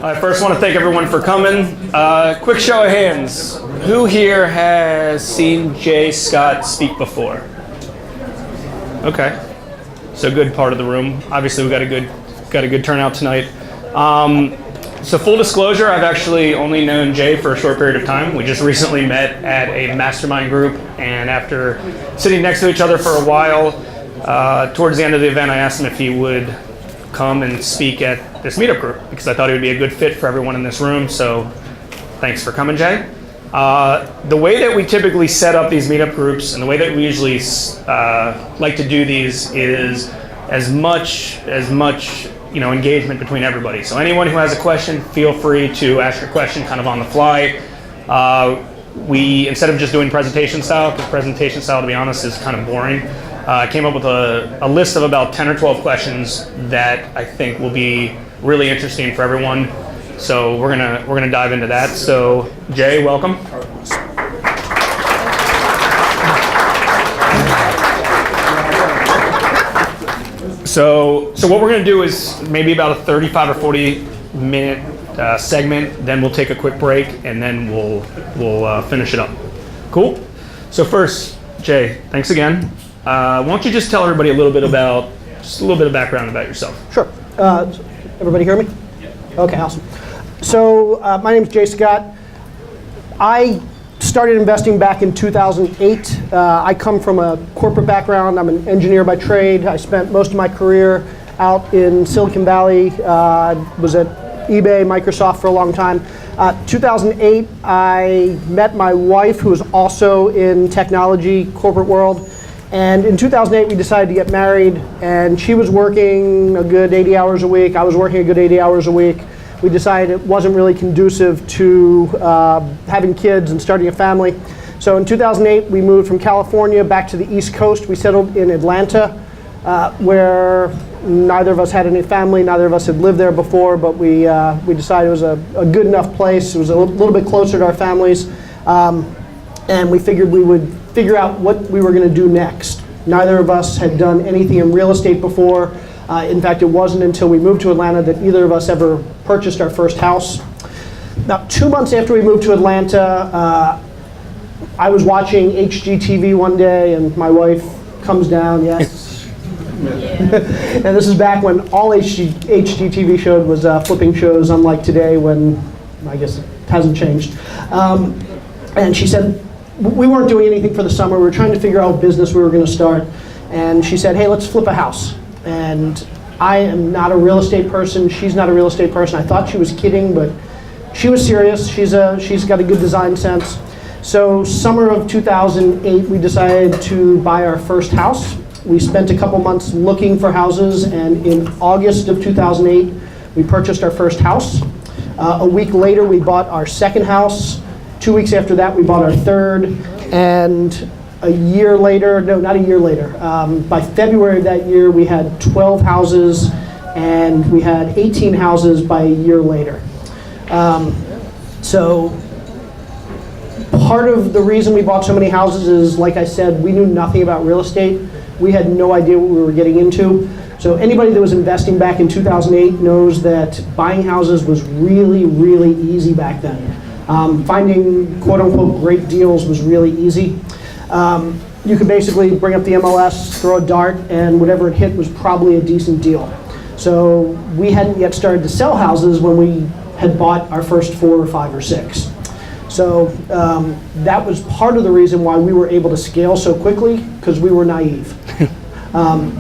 I first want to thank everyone for coming. Quick show of hands. Who here has seen Jay Scott speak before? Okay, so good part of the room. Obviously, we got a good turnout tonight. So full disclosure, I've actually only known Jay for a short period of time. We just recently met at a mastermind group, and after sitting next to each other for a while, towards the end of the event, I asked him if he would come and speak at this meetup group because I thought he would be a good fit for everyone in this room. So thanks for coming, Jay. The way that we typically set up these meetup groups and the way that we usually like to do these is as much engagement between everybody. So anyone who has a question, feel free to ask your question kind of on the fly. We, instead of just doing presentation style, because presentation style, to be honest, is kind of boring, came up with a list of about 10 or 12 questions that I think will be really interesting for everyone. So we're gonna dive into that. So Jay, welcome. So what we're gonna do is maybe about a 35 or 40 minute segment. Then we'll take a quick break and then we'll finish it up. Cool. So first, Jay, thanks again. Why don't you just tell everybody a little bit of background about yourself? Sure. Everybody hear me? Yeah. Okay, awesome. So my name is Jay Scott. I started investing back in 2008. I come from a corporate background. I'm an engineer by trade. I spent most of my career out in Silicon Valley. Was at eBay, Microsoft for a long time. 2008, I met my wife, who was also in technology, corporate world. And in 2008, we decided to get married, and she was working a good 80 hours a week. I was working a good 80 hours a week. We decided it wasn't really conducive to having kids and starting a family. So in 2008, we moved from California back to the East Coast. We settled in Atlanta, where neither of us had any family, neither of us had lived there before, but we decided it was a good enough place. It was a little bit closer to our families, and we figured we would figure out what we were going to do next. Neither of us had done anything in real estate before. In fact, it wasn't until we moved to Atlanta that either of us ever purchased our first house. About 2 months after we moved to Atlanta, I was watching HGTV one day, and my wife comes down, yes. And this is back when all HGTV showed was flipping shows, unlike today when, I guess it hasn't changed. And she said, we weren't doing anything for the summer. We were trying to figure out what business we were going to start. And she said, hey, let's flip a house. And I am not a real estate person. She's not a real estate person. I thought she was kidding, but she was serious. She's got a good design sense. So summer of 2008, we decided to buy our first house. We spent a couple months looking for houses, and in August of 2008, we purchased our first house. A week later, we bought our second house. 2 weeks after that, we bought our third, and a year later, no, not a year later, by February of that year, we had 12 houses, and we had 18 houses by a year later. So part of the reason we bought so many houses is, like I said, we knew nothing about real estate. We had no idea what we were getting into. So anybody that was investing back in 2008 knows that buying houses was really, really easy back then. Finding quote-unquote great deals was really easy. You could basically bring up the MLS, throw a dart, and whatever it hit was probably a decent deal. So we hadn't yet started to sell houses when we had bought our first 4 or 5 or 6. So that was part of the reason why we were able to scale so quickly, because we were naive.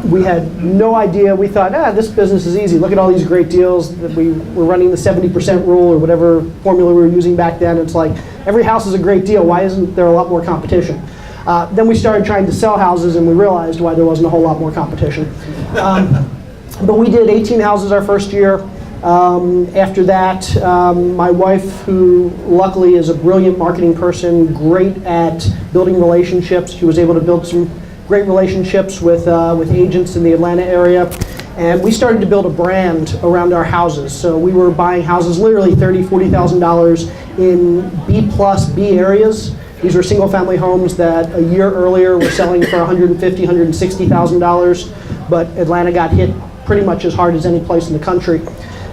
We had no idea. We thought, this business is easy. Look at all these great deals that we were running the 70% rule or whatever formula we were using back then. It's like, every house is a great deal. Why isn't there a lot more competition? Then we started trying to sell houses, and we realized why there wasn't a whole lot more competition. But we did 18 houses our first year. After that, my wife, who luckily is a brilliant marketing person, great at building relationships, she was able to build some great relationships with agents in the Atlanta area, and we started to build a brand around our houses. So we were buying houses literally $30,000, $40,000 in B+B areas. These were single-family homes that a year earlier were selling for $150,000, $160,000, but Atlanta got hit pretty much as hard as any place in the country.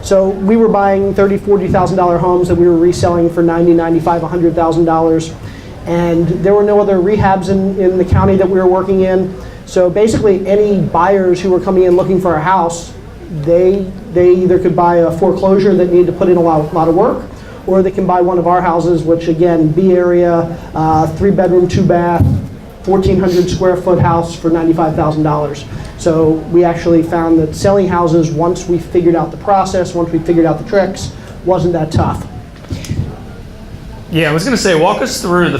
So we were buying $30,000, $40,000 homes that we were reselling for $90,000, $95,000, $100,000. And there were no other rehabs in the county that we were working in. So basically any buyers who were coming in looking for a house, they either could buy a foreclosure that needed to put in a lot of work, or they can buy one of our houses, which again, B area, 3-bedroom, 2-bath, 1,400 square foot house for $95,000. So we actually found that selling houses, once we figured out the process, once we figured out the tricks, wasn't that tough. Yeah, I was going to say, walk us through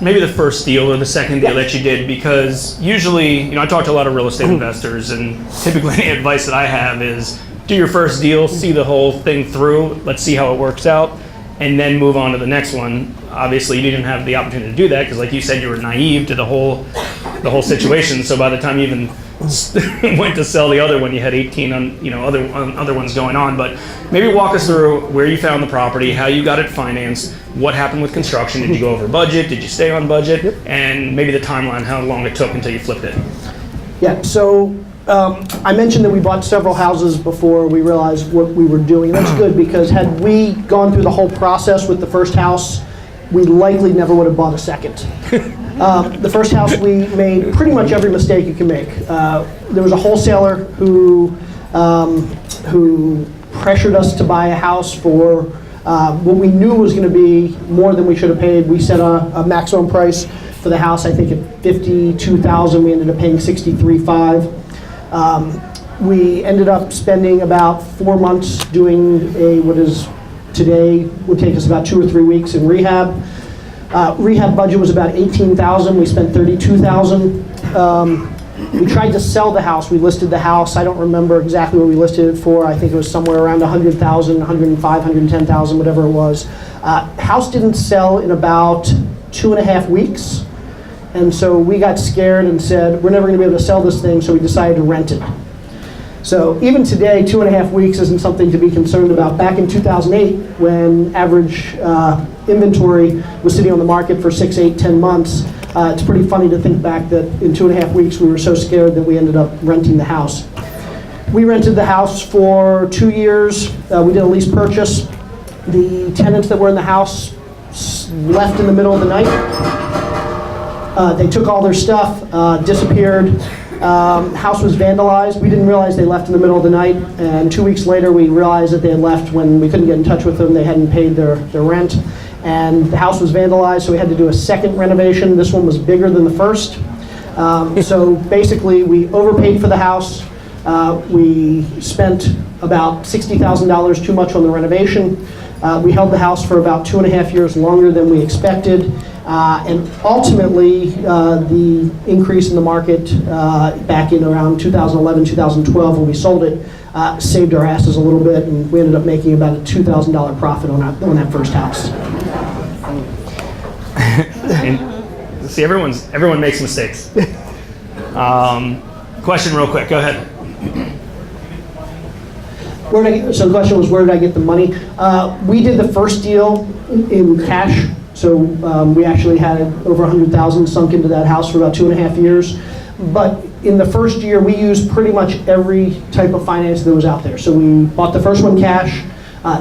maybe the first deal or the second deal that you did, because usually, I talk to a lot of real estate investors, and typically the advice that I have is do your first deal, see the whole thing through, let's see how it works out, and then move on to the next one. Obviously, you didn't have the opportunity to do that because, like you said, you were naive to the whole situation. So by the time you even went to sell the other one, you had 18 other ones going on. But maybe walk us through where you found the property, how you got it financed, what happened with construction. Did you go over budget? Did you stay on budget? Yep. And maybe the timeline, how long it took until you flipped it. Yeah. So I mentioned that we bought several houses before we realized what we were doing. And that's good, because had we gone through the whole process with the first house, we likely never would have bought a second. The first house, we made pretty much every mistake you can make. There was a wholesaler who pressured us to buy a house for what we knew was going to be more than we should have paid. We set a maximum price for the house, I think at $52,000. We ended up paying $63,500. We ended up spending about 4 months doing what is today would take us about 2 or 3 weeks in rehab. Rehab budget was about $18,000. We spent $32,000. We tried to sell the house. We listed the house. I don't remember exactly what we listed it for. I think it was somewhere around $100,000, $105,000, $110,000, whatever it was. House didn't sell in about 2.5 weeks. And so we got scared and said, we're never going to be able to sell this thing, so we decided to rent it. So even today, 2.5 weeks isn't something to be concerned about. Back in 2008, when average inventory was sitting on the market for 6, 8, 10 months, it's pretty funny to think back that in 2.5 weeks we were so scared that we ended up renting the house. We rented the house for 2 years. We did a lease purchase. The tenants that were in the house left in the middle of the night. They took all their stuff, disappeared. House was vandalized. We didn't realize they left in the middle of the night, and 2 weeks later we realized that they had left when we couldn't get in touch with them. They hadn't paid their rent, and the house was vandalized, so we had to do a second renovation. This one was bigger than the first. So basically we overpaid for the house. We spent about $60,000 too much on the renovation. We held the house for about 2.5 years longer than we expected. And ultimately, the increase in the market back in around 2011, 2012, when we sold it, saved our asses a little bit, and we ended up making about a $2,000 profit on that first house. And see, everyone makes mistakes. Question real quick, go ahead. So the question was, where did I get the money? We did the first deal in cash. So we actually had over $100,000 sunk into that house for about 2.5 years. But in the first year, we used pretty much every type of finance that was out there. So we bought the first one cash.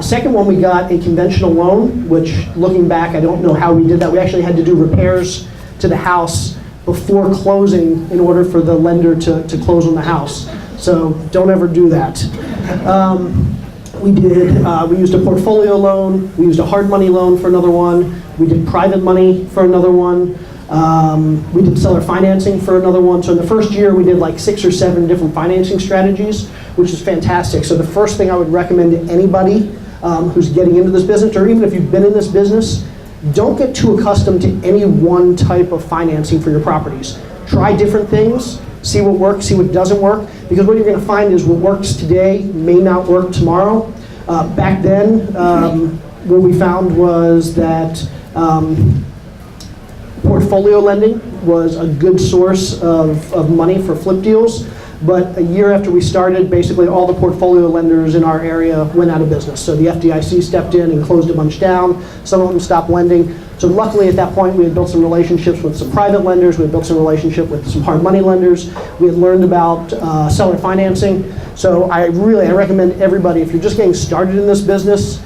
Second one, we got a conventional loan, which looking back, I don't know how we did that. We actually had to do repairs to the house before closing in order for the lender to close on the house. So don't ever do that. We used a portfolio loan. We used a hard money loan for another one. We did private money for another one. We did seller financing for another one. So in the first year, we did like 6 or 7 different financing strategies, which is fantastic. So the first thing I would recommend to anybody who's getting into this business, or even if you've been in this business, don't get too accustomed to any one type of financing for your properties. Try different things. See what works, see what doesn't work, because what you're going to find is what works today may not work tomorrow. Back then, what we found was that portfolio lending was a good source of money for flip deals, but a year after we started, basically all the portfolio lenders in our area went out of business. So the FDIC stepped in and closed a bunch down. Some of them stopped lending. So luckily at that point we had built some relationships with some private lenders, we had built some relationship with some hard money lenders, we had learned about seller financing. So I recommend everybody, if you're just getting started in this business,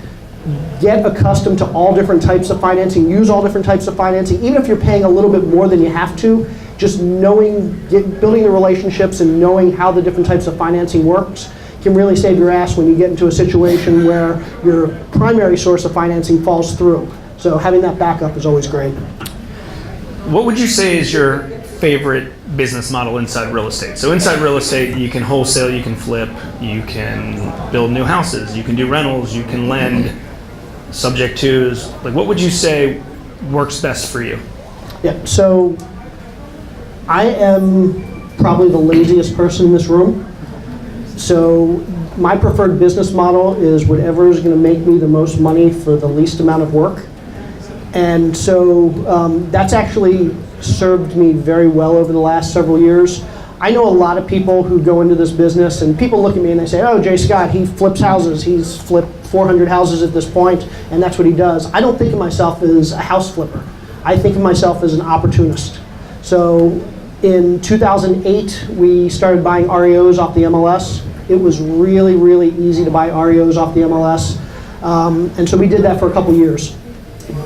get accustomed to all different types of financing, use all different types of financing, even if you're paying a little bit more than you have to, just building the relationships and knowing how the different types of financing works can really save your ass when you get into a situation where your primary source of financing falls through. So having that backup is always great. What would you say is your favorite business model inside real estate? So inside real estate, you can wholesale, you can flip, you can build new houses, you can do rentals, you can lend, subject tos. Like, what would you say works best for you? Yeah, so I am probably the laziest person in this room. So my preferred business model is whatever is going to make me the most money for the least amount of work. And so that's actually served me very well over the last several years. I know a lot of people who go into this business and people look at me and they say, oh, Jay Scott, he flips houses. He's flipped 400 houses at this point, and that's what he does. I don't think of myself as a house flipper. I think of myself as an opportunist. So in 2008, we started buying REOs off the MLS. It was really, really easy to buy REOs off the MLS. And so we did that for a couple years.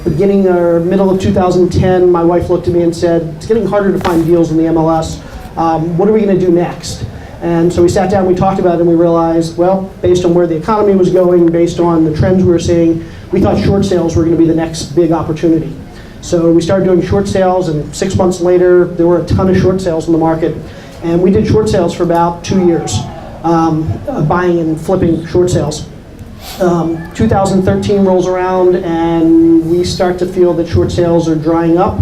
Beginning or middle of 2010, my wife looked at me and said, it's getting harder to find deals in the MLS. What are we going to do next? And so we sat down, we talked about it, and we realized, well, based on where the economy was going, based on the trends we were seeing, we thought short sales were going to be the next big opportunity. So we started doing short sales, and 6 months later, there were a ton of short sales in the market. And we did short sales for about 2 years, buying and flipping short sales. 2013 rolls around, and we start to feel that short sales are drying up.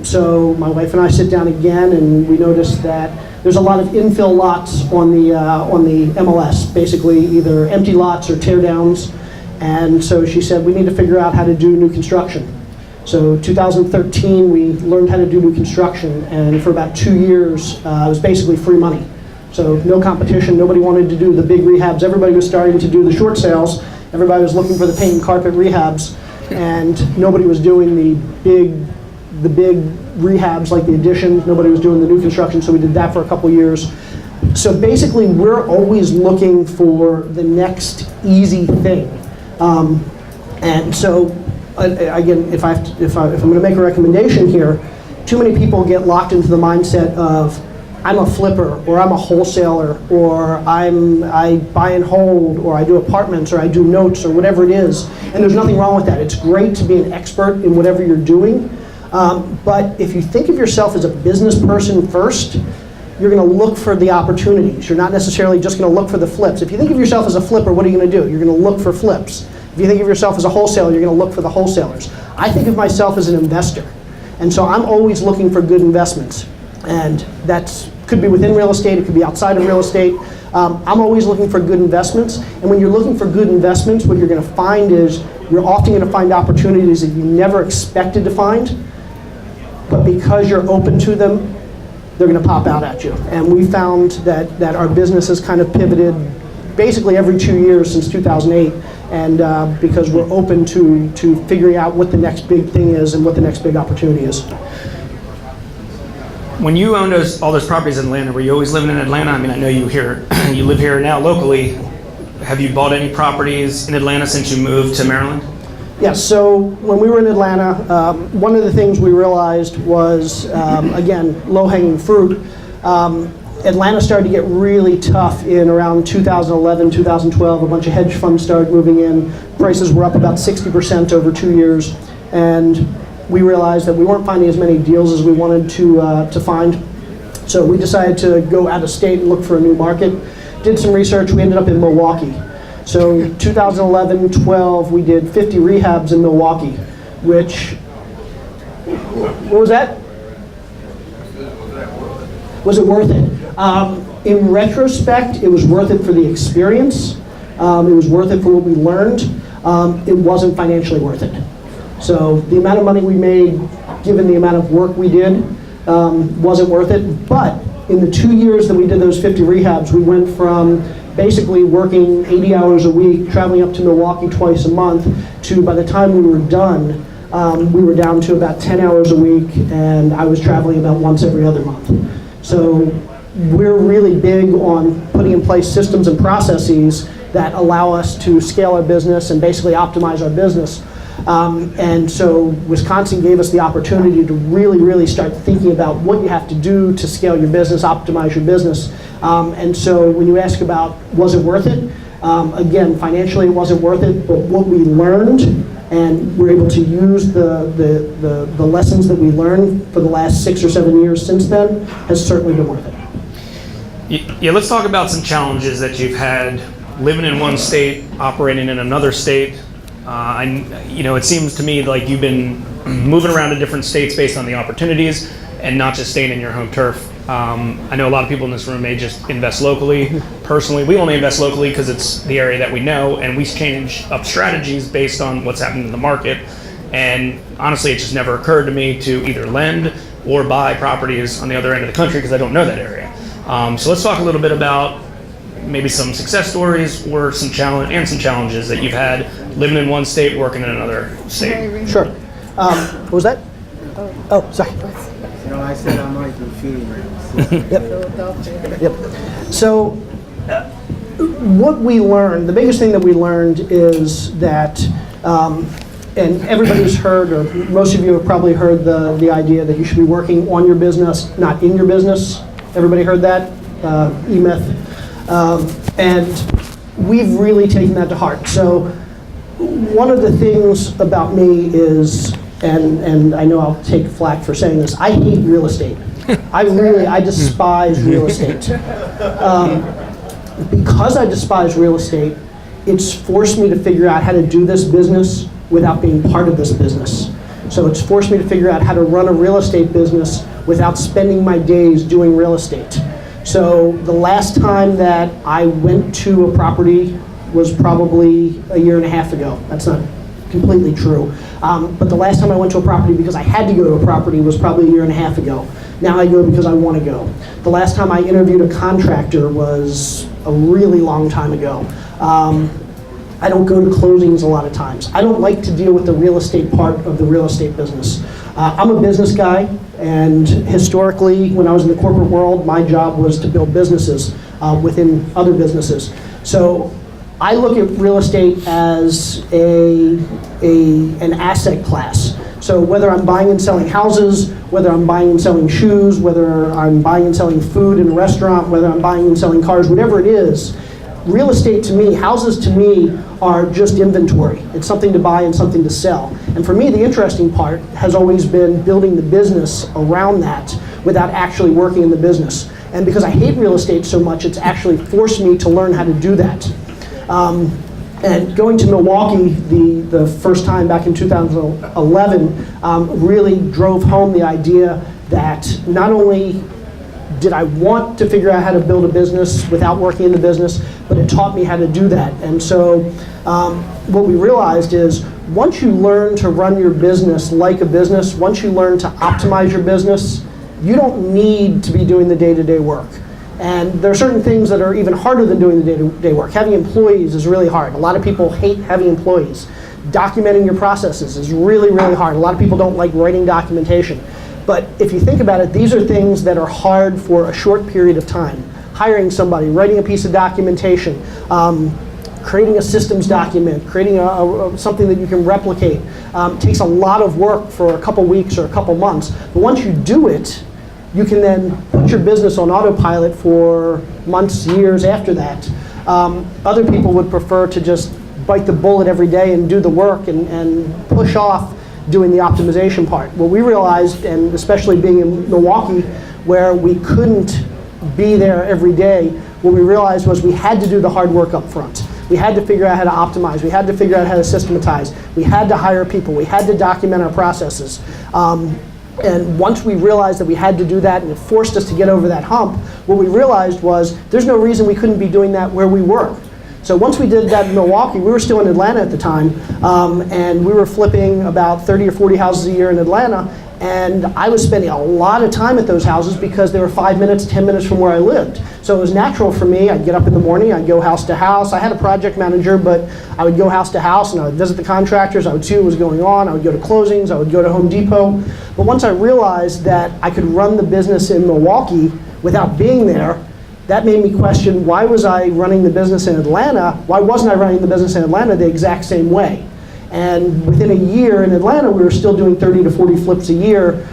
So my wife and I sit down again, and we notice that there's a lot of infill lots on the MLS, basically either empty lots or tear downs. And so she said, we need to figure out how to do new construction. So 2013, we learned how to do new construction, and for about 2 years, it was basically free money. So no competition, nobody wanted to do the big rehabs. Everybody was starting to do the short sales. Everybody was looking for the paint and carpet rehabs, and nobody was doing the big rehabs like the additions. Nobody was doing the new construction, so we did that for a couple years. So basically, we're always looking for the next easy thing. And so, again, if I'm going to make a recommendation here, too many people get locked into the mindset of, I'm a flipper, or I'm a wholesaler, or I buy and hold, or I do apartments, or I do notes, or whatever it is. And there's nothing wrong with that. It's great to be an expert in whatever you're doing. But if you think of yourself as a business person first, you're going to look for the opportunities. You're not necessarily just going to look for the flips. If you think of yourself as a flipper, what are you going to do? You're going to look for flips. If you think of yourself as a wholesaler, you're going to look for the wholesalers. I think of myself as an investor. And so I'm always looking for good investments. And that could be within real estate, it could be outside of real estate. I'm always looking for good investments. And when you're looking for good investments, what you're going to find is you're often going to find opportunities that you never expected to find. But because you're open to them, they're going to pop out at you. And we found that our business has kind of pivoted basically every 2 years since 2008, and because we're open to figuring out what the next big thing is and what the next big opportunity is. When you owned all those properties in Atlanta, were you always living in Atlanta? I mean, I know you live here now locally. Have you bought any properties in Atlanta since you moved to Maryland? Yes, so when we were in Atlanta, one of the things we realized was, again, low-hanging fruit. Atlanta started to get really tough in around 2011, 2012. A bunch of hedge funds started moving in. Prices were up about 60% over 2 years. And we realized that we weren't finding as many deals as we wanted to find. So we decided to go out of state and look for a new market. Did some research. We ended up in Milwaukee. So 2011-12, we did 50 rehabs in Milwaukee, which, what was that? Was it worth it? In retrospect, it was worth it for the experience. It was worth it for what we learned. It wasn't financially worth it. So the amount of money we made, given the amount of work we did, wasn't worth it. But in the 2 years that we did those 50 rehabs, we went from basically working 80 hours a week, traveling up to Milwaukee twice a month, to by the time we were done, we were down to about 10 hours a week, and I was traveling about once every other month. So we're really big on putting in place systems and processes that allow us to scale our business and basically optimize our business. And so Wisconsin gave us the opportunity to really start thinking about what you have to do to scale your business, optimize your business. And so when you ask about, was it worth it? Again, financially it wasn't worth it, but what we learned, and we're able to use the lessons that we learned for the last 6 or 7 years since then, has certainly been worth it. Yeah, let's talk about some challenges that you've had living in one state, operating in another state. It seems to me like you've been moving around to different states based on the opportunities and not just staying in your home turf. I know a lot of people in this room may just invest locally. Personally, we only invest locally because it's the area that we know, and we change up strategies based on what's happening in the market. And honestly, it just never occurred to me to either lend or buy properties on the other end of the country because I don't know that area. So let's talk a little bit about maybe some success stories or some challenges that you've had living in one state, working in another state. Sure. What was that? Oh, sorry. No, I said I might do feeding rooms. Yep. So what we learned, the biggest thing that we learned is that, and everybody's heard, or most of you have probably heard the idea that you should be working on your business, not in your business. Everybody heard that? E-myth. And we've really taken that to heart. So one of the things about me is, and I know I'll take flack for saying this, I hate real estate. I despise real estate. Because I despise real estate, it's forced me to figure out how to do this business without being part of this business. So it's forced me to figure out how to run a real estate business without spending my days doing real estate. So the last time that I went to a property was probably 1.5 years ago. That's not completely true. But the last time I went to a property because I had to go to a property was probably 1.5 years ago. Now I go because I want to go. The last time I interviewed a contractor was a really long time ago. I don't go to closings a lot of times. I don't like to deal with the real estate part of the real estate business. I'm a business guy, and historically, when I was in the corporate world, my job was to build businesses within other businesses. So I look at real estate as an asset class. So whether I'm buying and selling houses, whether I'm buying and selling shoes, whether I'm buying and selling food in a restaurant, whether I'm buying and selling cars, whatever it is, real estate to me, houses to me, are just inventory. It's something to buy and something to sell. And for me, the interesting part has always been building the business around that without actually working in the business. And because I hate real estate so much, it's actually forced me to learn how to do that. And going to Milwaukee the first time back in 2011 really drove home the idea that not only did I want to figure out how to build a business without working in the business, but it taught me how to do that. And so what we realized is once you learn to run your business like a business, once you learn to optimize your business, you don't need to be doing the day-to-day work. And there are certain things that are even harder than doing the day-to-day work. Having employees is really hard. A lot of people hate having employees. Documenting your processes is really, really hard. A lot of people don't like writing documentation. But if you think about it, these are things that are hard for a short period of time. Hiring somebody, writing a piece of documentation, creating a systems document, creating something that you can replicate, takes a lot of work for a couple weeks or a couple months. But once you do it, you can then put your business on autopilot for months, years after that. Other people would prefer to just bite the bullet every day and do the work and push off doing the optimization part. What we realized, and especially being in Milwaukee, where we couldn't be there every day, what we realized was we had to do the hard work up front. We had to figure out how to optimize. We had to figure out how to systematize. We had to hire people. We had to document our processes. And once we realized that we had to do that and it forced us to get over that hump, what we realized was there's no reason we couldn't be doing that where we were. So once we did that in Milwaukee, we were still in Atlanta at the time, and we were flipping about 30 or 40 houses a year in Atlanta, And I was spending a lot of time at those houses because they were 5 minutes, 10 minutes from where I lived. So it was natural for me. I'd get up in the morning, I'd go house to house. I had a project manager, but I would go house to house and I would visit the contractors. I would see what was going on. I would go to closings. I would go to Home Depot. But once I realized that I could run the business in Milwaukee without being there, that made me question, why was I running the business in Atlanta? Why wasn't I running the business in Atlanta the exact same way? And within a year in Atlanta, we were still doing 30 to 40 flips a year,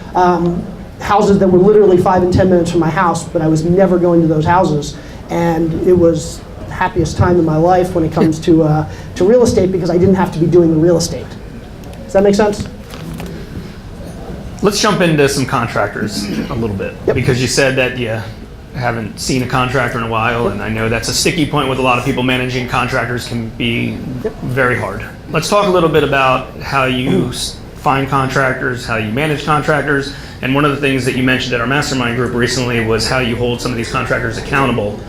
houses that were literally 5 and 10 minutes from my house, but I was never going to those houses. And it was the happiest time in my life when it comes to real estate because I didn't have to be doing the real estate. Does that make sense? Let's jump into some contractors a little bit. Yep. Because you said that you haven't seen a contractor in a while, and I know that's a sticky point with a lot of people. Managing contractors can be very hard. Let's talk a little bit about how you find contractors, how you manage contractors, and one of the things that you mentioned at our mastermind group recently was how you hold some of these contractors accountable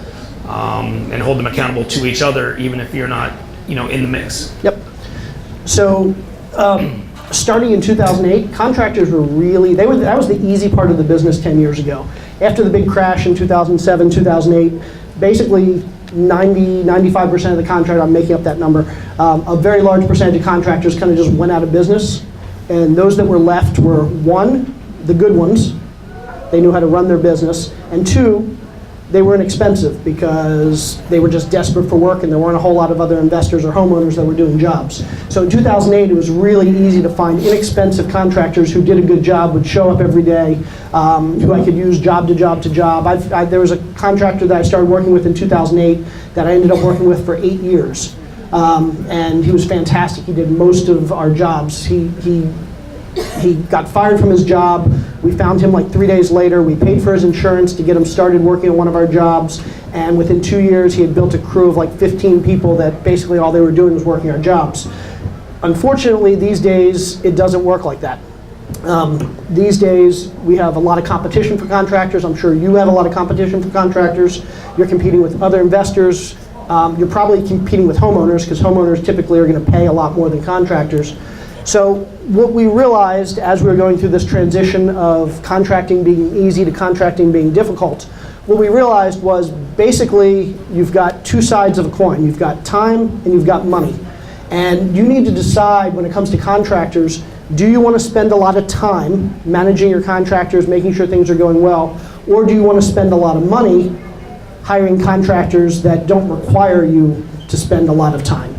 and hold them accountable to each other, even if you're not, in the mix. Yep. So starting in 2008, contractors were that was the easy part of the business 10 years ago. After the big crash in 2007, 2008, basically 95% of the contractors, I'm making up that number, a very large percentage of contractors kind of just went out of business. And those that were left were, one, the good ones, they knew how to run their business, and two, they were inexpensive because they were just desperate for work and there weren't a whole lot of other investors or homeowners that were doing jobs. So in 2008, it was really easy to find inexpensive contractors who did a good job, would show up every day, who I could use job to job to job. There was a contractor that I started working with in 2008 that I ended up working with for 8 years. And he was fantastic. He did most of our jobs. He got fired from his job. We found him like 3 days later. We paid for his insurance to get him started working on one of our jobs. And within 2 years, he had built a crew of like 15 people that basically all they were doing was working our jobs. Unfortunately, these days, it doesn't work like that. These days, we have a lot of competition for contractors. I'm sure you have a lot of competition for contractors. You're competing with other investors. You're probably competing with homeowners because homeowners typically are going to pay a lot more than contractors. So what we realized as we were going through this transition of contracting being easy to contracting being difficult, what we realized was basically you've got two sides of a coin. You've got time and you've got money. And you need to decide when it comes to contractors, do you want to spend a lot of time managing your contractors, making sure things are going well, or do you want to spend a lot of money hiring contractors that don't require you to spend a lot of time?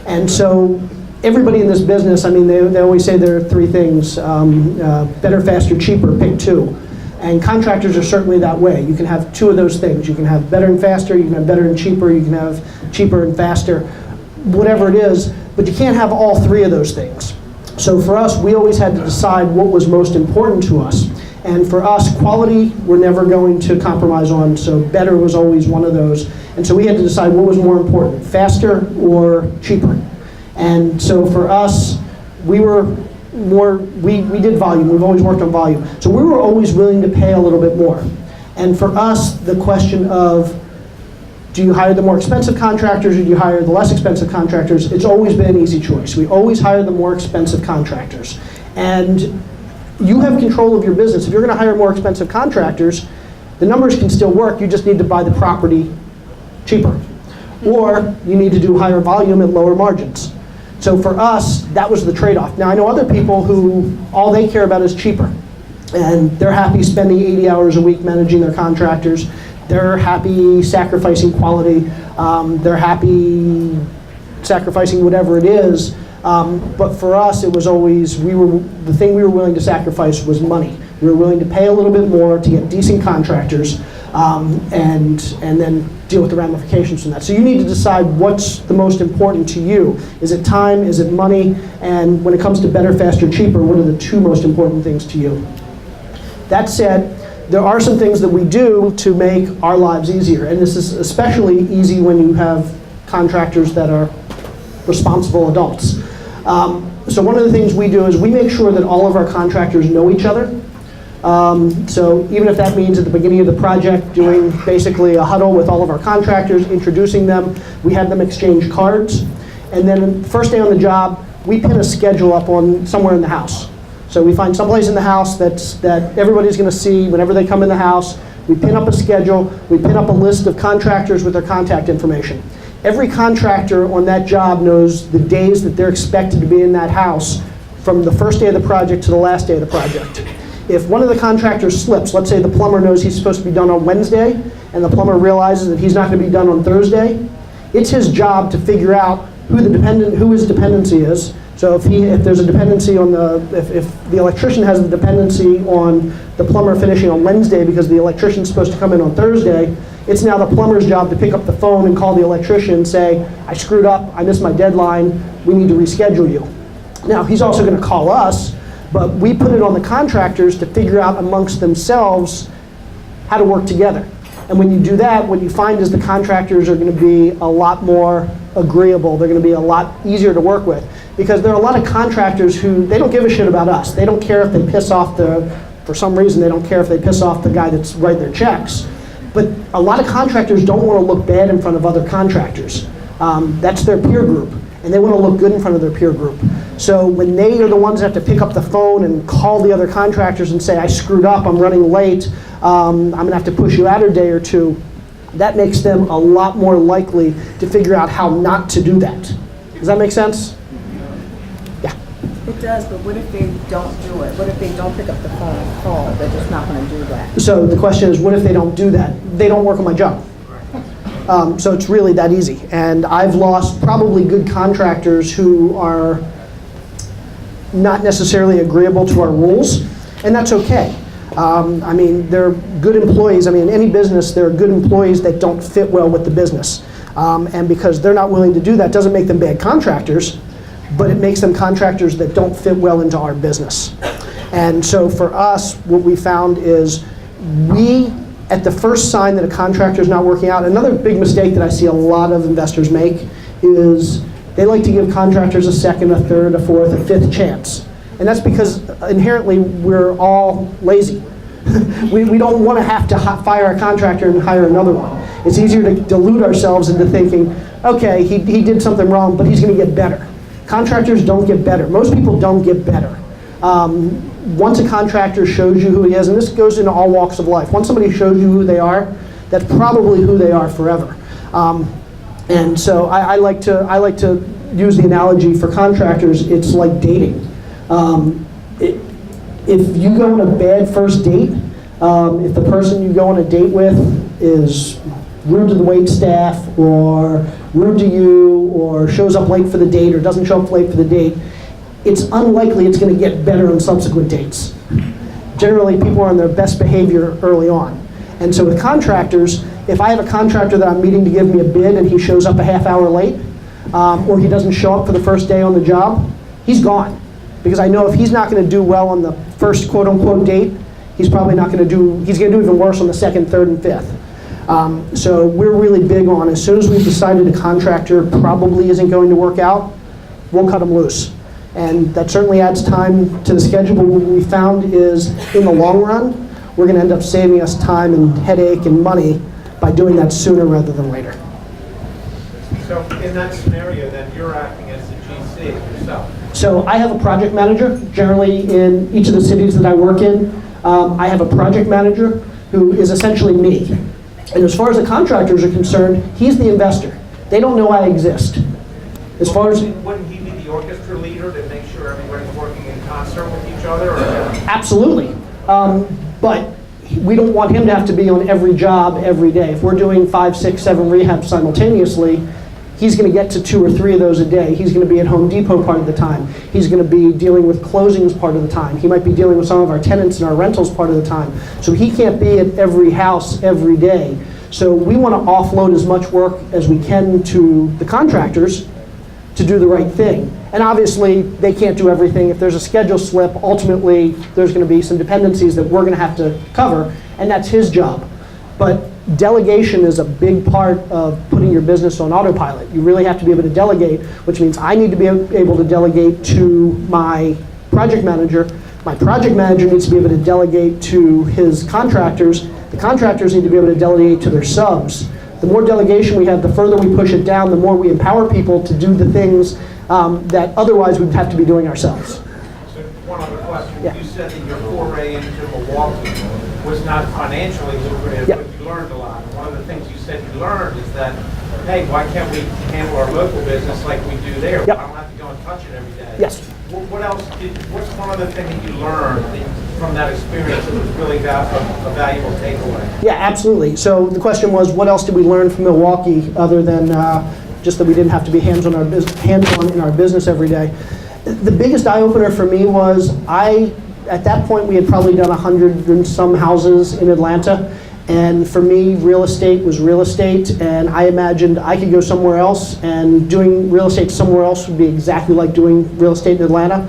And so everybody in this business, I mean, they always say there are three things, better, faster, cheaper, pick two. And contractors are certainly that way. You can have two of those things. You can have better and faster, you can have better and cheaper, you can have cheaper and faster, whatever it is, but you can't have all three of those things. So for us, we always had to decide what was most important to us. And for us, quality, we're never going to compromise on, so better was always one of those. And so we had to decide what was more important, faster or cheaper. And so for us, we did volume. We've always worked on volume. So we were always willing to pay a little bit more. And for us, the question of, do you hire the more expensive contractors or do you hire the less expensive contractors? It's always been an easy choice. We always hire the more expensive contractors. And you have control of your business. If you're going to hire more expensive contractors, the numbers can still work. You just need to buy the property cheaper. Or you need to do higher volume at lower margins. So for us, that was the trade-off. Now I know other people who all they care about is cheaper. And they're happy spending 80 hours a week managing their contractors. They're happy sacrificing quality. They're happy sacrificing whatever it is. But for us, it was always, the thing we were willing to sacrifice was money. We were willing to pay a little bit more to get decent contractors and then deal with the ramifications from that. So you need to decide what's the most important to you. Is it time? Is it money? And when it comes to better, faster, cheaper, what are the two most important things to you? That said, there are some things that we do to make our lives easier. And this is especially easy when you have contractors that are responsible adults. So one of the things we do is we make sure that all of our contractors know each other. So even if that means at the beginning of the project doing basically a huddle with all of our contractors, introducing them, we have them exchange cards. And then first day on the job, we pin a schedule up on somewhere in the house. So we find someplace in the house that everybody's going to see whenever they come in the house. We pin up a schedule. We pin up a list of contractors with their contact information. Every contractor on that job knows the days that they're expected to be in that house from the first day of the project to the last day of the project. If one of the contractors slips, let's say the plumber knows he's supposed to be done on Wednesday, and the plumber realizes that he's not going to be done on Thursday, it's his job to figure out who his dependency is. So if there's a dependency on if the electrician has a dependency on the plumber finishing on Wednesday because the electrician's supposed to come in on Thursday, it's now the plumber's job to pick up the phone and call the electrician and say, I screwed up, I missed my deadline, we need to reschedule you. Now, he's also going to call us, but we put it on the contractors to figure out amongst themselves how to work together. And when you do that, what you find is the contractors are going to be a lot more agreeable. They're going to be a lot easier to work with. Because there are a lot of contractors who, they don't give a shit about us. They don't care if they piss off for some reason, they don't care if they piss off the guy that's writing their checks. But a lot of contractors don't want to look bad in front of other contractors. That's their peer group. And they want to look good in front of their peer group. So when they are the ones that have to pick up the phone and call the other contractors and say, I screwed up, I'm running late, I'm going to have to push you out a day or two, that makes them a lot more likely to figure out how not to do that. Does that make sense? Yeah. It does, but what if they don't do it? What if they don't pick up the phone and call? They're just not going to do that. So the question is, what if they don't do that? They don't work on my job. So it's really that easy. And I've lost probably good contractors who are not necessarily agreeable to our rules, and that's okay. I mean, they're good employees. I mean, in any business, there are good employees that don't fit well with the business. And because they're not willing to do that doesn't make them bad contractors, but it makes them contractors that don't fit well into our business. And so for us, what we found is at the first sign that a contractor is not working out, another big mistake that I see a lot of investors make is they like to give contractors a second, a third, a fourth, a fifth chance. And that's because inherently we're all lazy. we don't want to have to fire a contractor and hire another one. It's easier to delude ourselves into thinking, okay, he did something wrong, but he's going to get better. Contractors don't get better. Most people don't get better. Once a contractor shows you who he is, and this goes into all walks of life, once somebody shows you who they are, that's probably who they are forever. And so I like to use the analogy for contractors, it's like dating. If you go on a bad first date, if the person you go on a date with is rude to the wait staff, or rude to you, or shows up late for the date, or doesn't show up late for the date, it's unlikely it's going to get better on subsequent dates. Generally, people are on their best behavior early on. And so with contractors, if I have a contractor that I'm meeting to give me a bid and he shows up a half hour late, or he doesn't show up for the first day on the job, he's gone. Because I know if he's not going to do well on the first quote-unquote date, he's probably not going to do, he's going to do even worse on the second, third, and fifth. So we're really big on, as soon as we've decided a contractor probably isn't going to work out, we'll cut him loose. And that certainly adds time to the schedule, but what we found is, in the long run, we're going to end up saving us time and headache and money by doing that sooner rather than later. So in that scenario, then you're acting as the GC yourself. So I have a project manager. Generally, in each of the cities that I work in, I have a project manager who is essentially me. And as far as the contractors are concerned, he's the investor. They don't know I exist. As far as wouldn't he be the orchestra leader to make sure everybody's working in concert with each other? Or? Absolutely. But we don't want him to have to be on every job every day. If we're doing 5, 6, 7 rehabs simultaneously, he's going to get to 2 or 3 of those a day. He's going to be at Home Depot part of the time. He's going to be dealing with closings part of the time. He might be dealing with some of our tenants and our rentals part of the time. So he can't be at every house every day. So we want to offload as much work as we can to the contractors to do the right thing. And obviously, they can't do everything. If there's a schedule slip, ultimately, there's going to be some dependencies that we're going to have to cover, and that's his job. But delegation is a big part of putting your business on autopilot. You really have to be able to delegate, which means I need to be able to delegate to my project manager. My project manager needs to be able to delegate to his contractors. The contractors need to be able to delegate to their subs. The more delegation we have, the further we push it down, the more we empower people to do the things that otherwise we'd have to be doing ourselves. So one other question. Yeah. You said that your foray into Milwaukee was not financially lucrative, Yep. but you learned a lot. And one of the things you said you learned is that, hey, why can't we handle our local business like we do there? Yep. I don't have to go and touch it every day. Yes. What else what's one other thing that you learned from that experience that was really a valuable takeaway? Yeah, absolutely. So the question was, what else did we learn from Milwaukee other than just that we didn't have to be hands-on in our business every day? The biggest eye-opener for me was at that point we had probably done 100 and some houses in Atlanta. And for me, real estate was real estate, and I imagined I could go somewhere else, and doing real estate somewhere else would be exactly like doing real estate in Atlanta.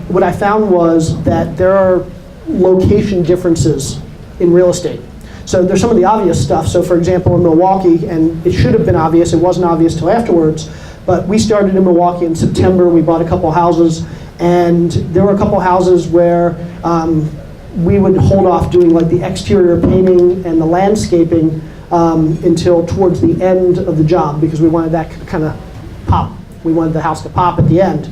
What I found was that there are location differences in real estate. So there's some of the obvious stuff. So for example, in Milwaukee, and it should have been obvious, it wasn't obvious till afterwards, but we started in Milwaukee in September. We bought a couple houses, and there were a couple houses where we would hold off doing like the exterior painting and the landscaping until towards the end of the job, because we wanted that kind of pop. We wanted the house to pop at the end.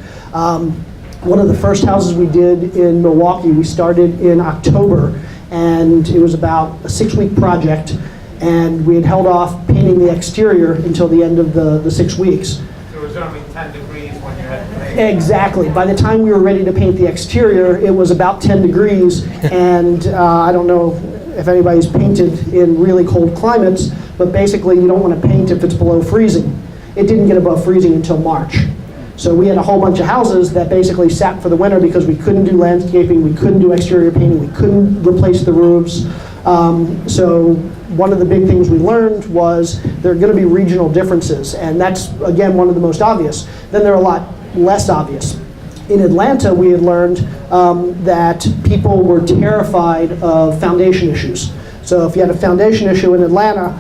One of the first houses we did in Milwaukee, we started in October, and it was about a 6-week project, and we had held off painting the exterior until the end of the 6 weeks. It was only 10 degrees when you had to paint. Exactly. By the time we were ready to paint the exterior, it was about 10 degrees, and I don't know if anybody's painted in really cold climates, but basically you don't want to paint if it's below freezing. It didn't get above freezing until March. So we had a whole bunch of houses that basically sat for the winter because we couldn't do landscaping, we couldn't do exterior painting, we couldn't replace the roofs. So one of the big things we learned was there are going to be regional differences, and that's, again, one of the most obvious. Then there are a lot less obvious. In Atlanta, we had learned that people were terrified of foundation issues. So if you had a foundation issue in Atlanta,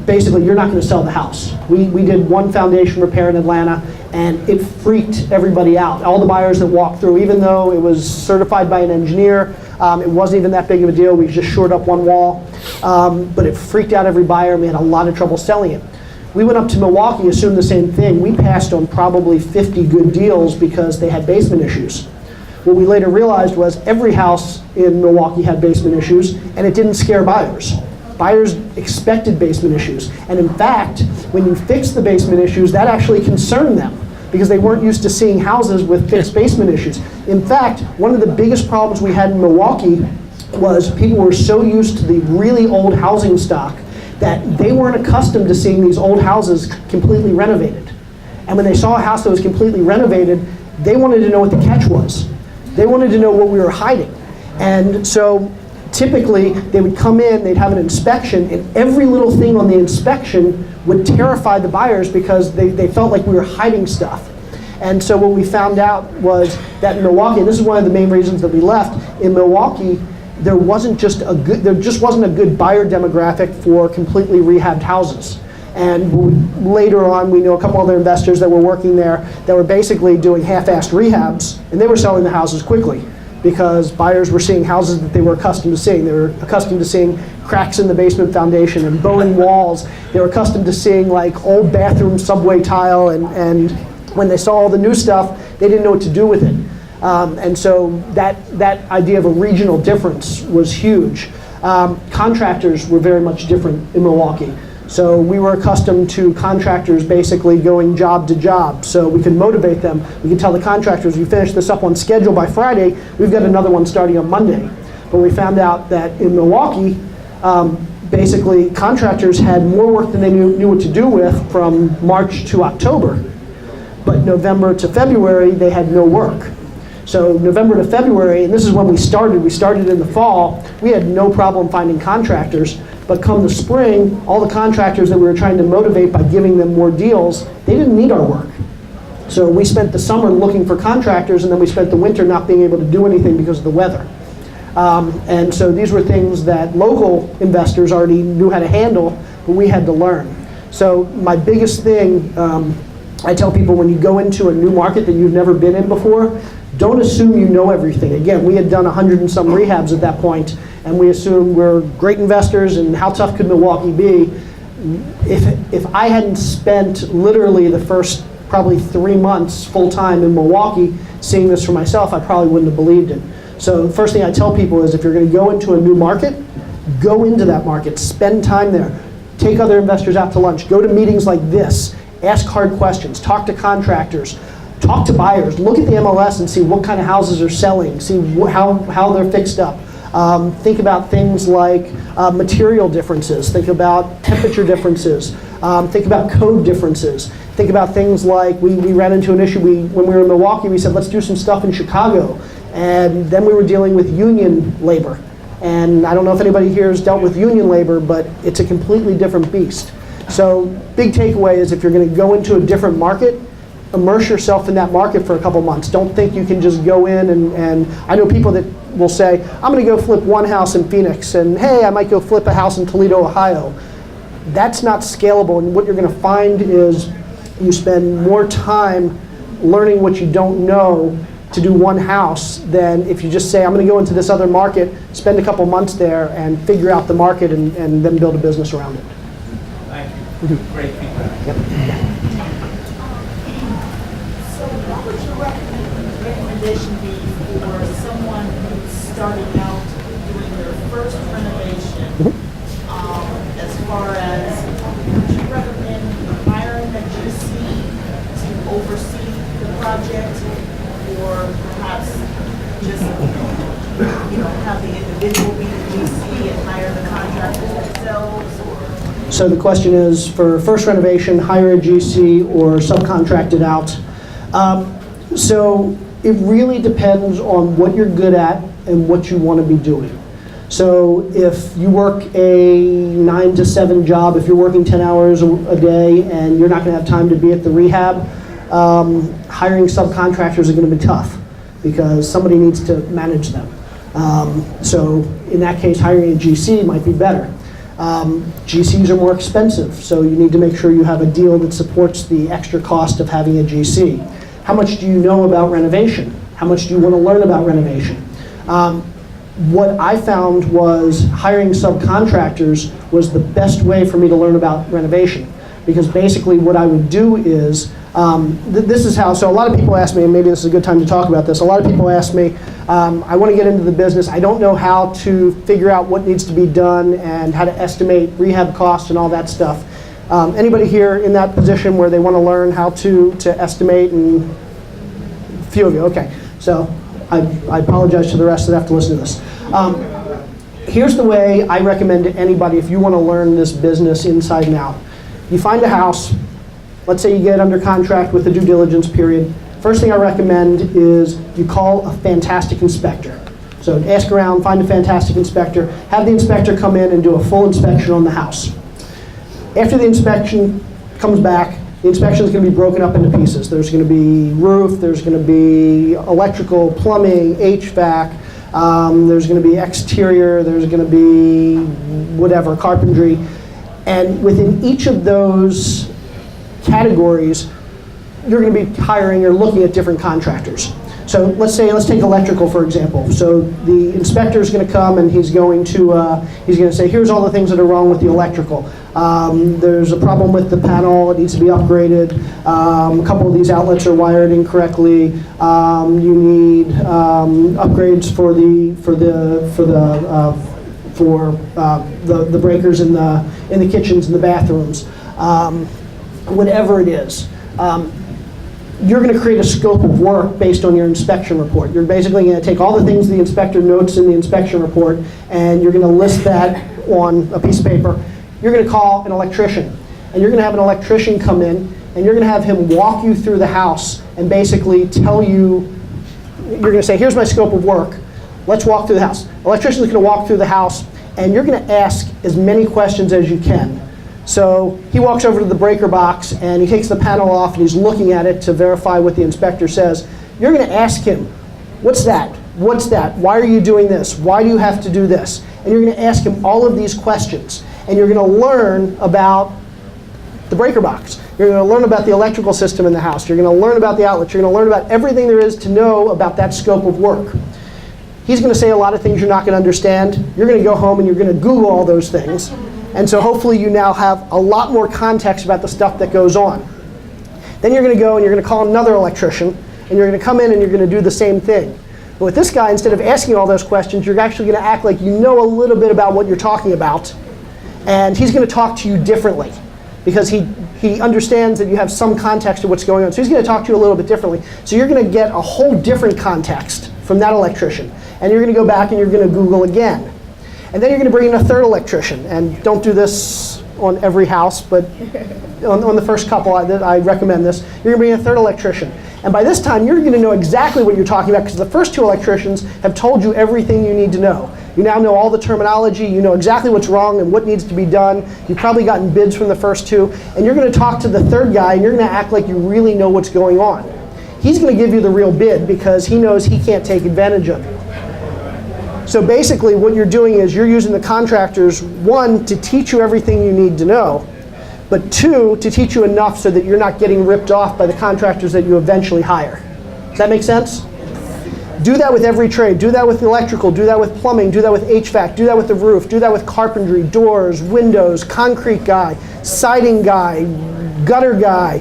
basically you're not going to sell the house. We did one foundation repair in Atlanta, and it freaked everybody out. All the buyers that walked through, even though it was certified by an engineer, it wasn't even that big of a deal. We just shored up one wall, but it freaked out every buyer, and we had a lot of trouble selling it. We went up to Milwaukee, assumed the same thing. We passed on probably 50 good deals because they had basement issues. What we later realized was every house in Milwaukee had basement issues, and it didn't scare buyers. Buyers expected basement issues. And in fact, when you fix the basement issues, that actually concerned them because they weren't used to seeing houses with fixed basement issues. In fact, one of the biggest problems we had in Milwaukee was people were so used to the really old housing stock that they weren't accustomed to seeing these old houses completely renovated. And when they saw a house that was completely renovated, they wanted to know what the catch was. They wanted to know what we were hiding. And so typically they would come in, they'd have an inspection, and every little thing on the inspection would terrify the buyers because they felt like we were hiding stuff. And so what we found out was that in Milwaukee, and this is one of the main reasons that we left, in Milwaukee, there just wasn't a good buyer demographic for completely rehabbed houses. And later on, we know a couple other investors that were working there that were basically doing half-assed rehabs, and they were selling the houses quickly because buyers were seeing houses that they were accustomed to seeing. They were accustomed to seeing cracks in the basement foundation and bowing walls. They were accustomed to seeing like old bathroom subway tile, and when they saw all the new stuff, they didn't know what to do with it. And so that idea of a regional difference was huge. Contractors were very much different in Milwaukee. So we were accustomed to contractors basically going job to job. So we could motivate them. We could tell the contractors, we finish this up on schedule by Friday, we've got another one starting on Monday. But we found out that in Milwaukee, basically contractors had more work than they knew what to do with from March to October. But November to February, they had no work. So November to February, and this is when we started in the fall, we had no problem finding contractors. But come the spring, all the contractors that we were trying to motivate by giving them more deals, they didn't need our work. So we spent the summer looking for contractors, and then we spent the winter not being able to do anything because of the weather. And so these were things that local investors already knew how to handle, but we had to learn. So my biggest thing, I tell people when you go into a new market that you've never been in before, don't assume you know everything. Again, we had done 100 and some rehabs at that point, and we assumed we're great investors, and how tough could Milwaukee be? If I hadn't spent literally the first probably 3 months full-time in Milwaukee seeing this for myself, I probably wouldn't have believed it. So the first thing I tell people is if you're going to go into a new market, go into that market, spend time there, take other investors out to lunch, go to meetings like this, ask hard questions, talk to contractors, talk to buyers, look at the MLS and see what kind of houses are selling, see how they're fixed up. Think about things like material differences, think about temperature differences, think about code differences, think about things like we ran into an issue when we were in Milwaukee. We said let's do some stuff in Chicago, and then we were dealing with union labor. And I don't know if anybody here has dealt with union labor, but it's a completely different beast. So big takeaway is if you're going to go into a different market, immerse yourself in that market for a couple months. Don't think you can just go in and I know people that will say, I'm going to go flip one house in Phoenix, and hey, I might go flip a house in Toledo, Ohio. That's not scalable, and what you're going to find is you spend more time learning what you don't know to do one house than if you just say, I'm going to go into this other market, spend a couple months there, and figure out the market and then build a business around it. Thank you. Great feedback. Yep. So what would your recommendation be for someone who's starting out doing their first renovation? As far as, would you recommend hiring a GC to oversee the project, or perhaps just have the individual be the GC and hire the contractors themselves? Or? So the question is, for first renovation, hire a GC or subcontract it out. So it really depends on what you're good at and what you want to be doing. So if you work a 9 to 7 job, if you're working 10 hours a day and you're not going to have time to be at the rehab, hiring subcontractors are going to be tough because somebody needs to manage them. So in that case, hiring a GC might be better. GCs are more expensive, so you need to make sure you have a deal that supports the extra cost of having a GC. How much do you know about renovation? How much do you want to learn about renovation? What I found was hiring subcontractors was the best way for me to learn about renovation, because basically what I would do is, this is how, so a lot of people ask me, and maybe this is a good time to talk about this, a lot of people ask me, I want to get into the business, I don't know how to figure out what needs to be done and how to estimate rehab costs and all that stuff. Anybody here in that position where they want to learn how to estimate? And a few of you, okay. So I apologize to the rest that have to listen to this. Here's the way I recommend to anybody if you want to learn this business inside and out. You find a house, let's say you get under contract with the due diligence period. First thing I recommend is you call a fantastic inspector. So ask around, find a fantastic inspector, have the inspector come in and do a full inspection on the house. After the inspection comes back, the inspection is going to be broken up into pieces. There's going to be roof, there's going to be electrical, plumbing, HVAC, there's going to be exterior, there's going to be whatever, carpentry. And within each of those categories, you're going to be hiring or looking at different contractors. So let's take electrical for example. So the inspector is going to come and he's going to say, here's all the things that are wrong with the electrical. There's a problem with the panel; it needs to be upgraded. A couple of these outlets are wired incorrectly. You need upgrades for the breakers in the kitchens and the bathrooms. Whatever it is. You're going to create a scope of work based on your inspection report. You're basically going to take all the things the inspector notes in the inspection report, and you're going to list that on a piece of paper. You're going to call an electrician, and you're going to have an electrician come in, and you're going to have him walk you through the house and basically tell you, you're going to say, here's my scope of work. Let's walk through the house. The electrician is going to walk through the house, and you're going to ask as many questions as you can. So he walks over to the breaker box and he takes the panel off and he's looking at it to verify what the inspector says. You're going to ask him, what's that? What's that? Why are you doing this? Why do you have to do this? And you're going to ask him all of these questions. And you're going to learn about the breaker box. You're going to learn about the electrical system in the house. You're going to learn about the outlets. You're going to learn about everything there is to know about that scope of work. He's going to say a lot of things you're not going to understand. You're going to go home and you're going to Google all those things. And so hopefully you now have a lot more context about the stuff that goes on. Then you're going to go and you're going to call another electrician, and you're going to come in and you're going to do the same thing. But with this guy, instead of asking all those questions, you're actually going to act like you know a little bit about what you're talking about, and he's going to talk to you differently because he understands that you have some context of what's going on. So he's going to talk to you a little bit differently. So you're going to get a whole different context from that electrician. And you're going to go back and you're going to Google again. And then you're going to bring in a third electrician. And don't do this on every house, but on the first couple, I recommend this. You're going to bring in a third electrician. And by this time, you're going to know exactly what you're talking about because the first two electricians have told you everything you need to know. You now know all the terminology, you know exactly what's wrong and what needs to be done. You've probably gotten bids from the first two, and you're going to talk to the third guy and you're going to act like you really know what's going on. He's going to give you the real bid because he knows he can't take advantage of you. So basically what you're doing is you're using the contractors, one, to teach you everything you need to know, but two, to teach you enough so that you're not getting ripped off by the contractors that you eventually hire. Does that make sense? Do that with every trade. Do that with electrical. Do that with plumbing. Do that with HVAC. Do that with the roof. Do that with carpentry, doors, windows, concrete guy, siding guy, gutter guy.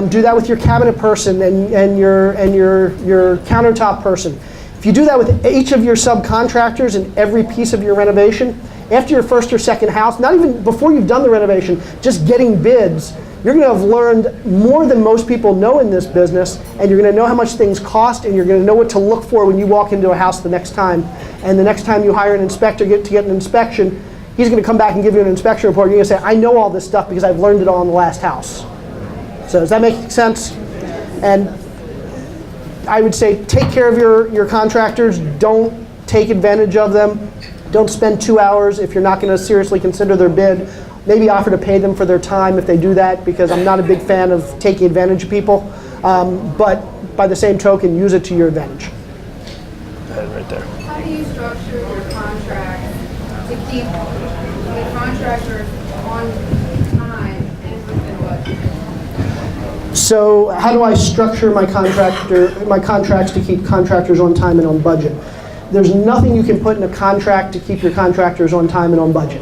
Do that with your cabinet person and your countertop person. If you do that with each of your subcontractors in every piece of your renovation, after your first or second house, not even before you've done the renovation, just getting bids, you're going to have learned more than most people know in this business, and you're going to know how much things cost, and you're going to know what to look for when you walk into a house the next time. And the next time you hire an inspector to get an inspection, he's going to come back and give you an inspection report. You're going to say, I know all this stuff because I've learned it all in the last house. So does that make sense? And I would say take care of your contractors. Don't take advantage of them. Don't spend 2 hours if you're not going to seriously consider their bid. Maybe offer to pay them for their time if they do that, because I'm not a big fan of taking advantage of people. But by the same token, use it to your advantage. Go ahead, right there. How do you structure your contract to keep the contractors on time and within budget? So how do I structure my contracts to keep contractors on time and on budget? There's nothing you can put in a contract to keep your contractors on time and on budget.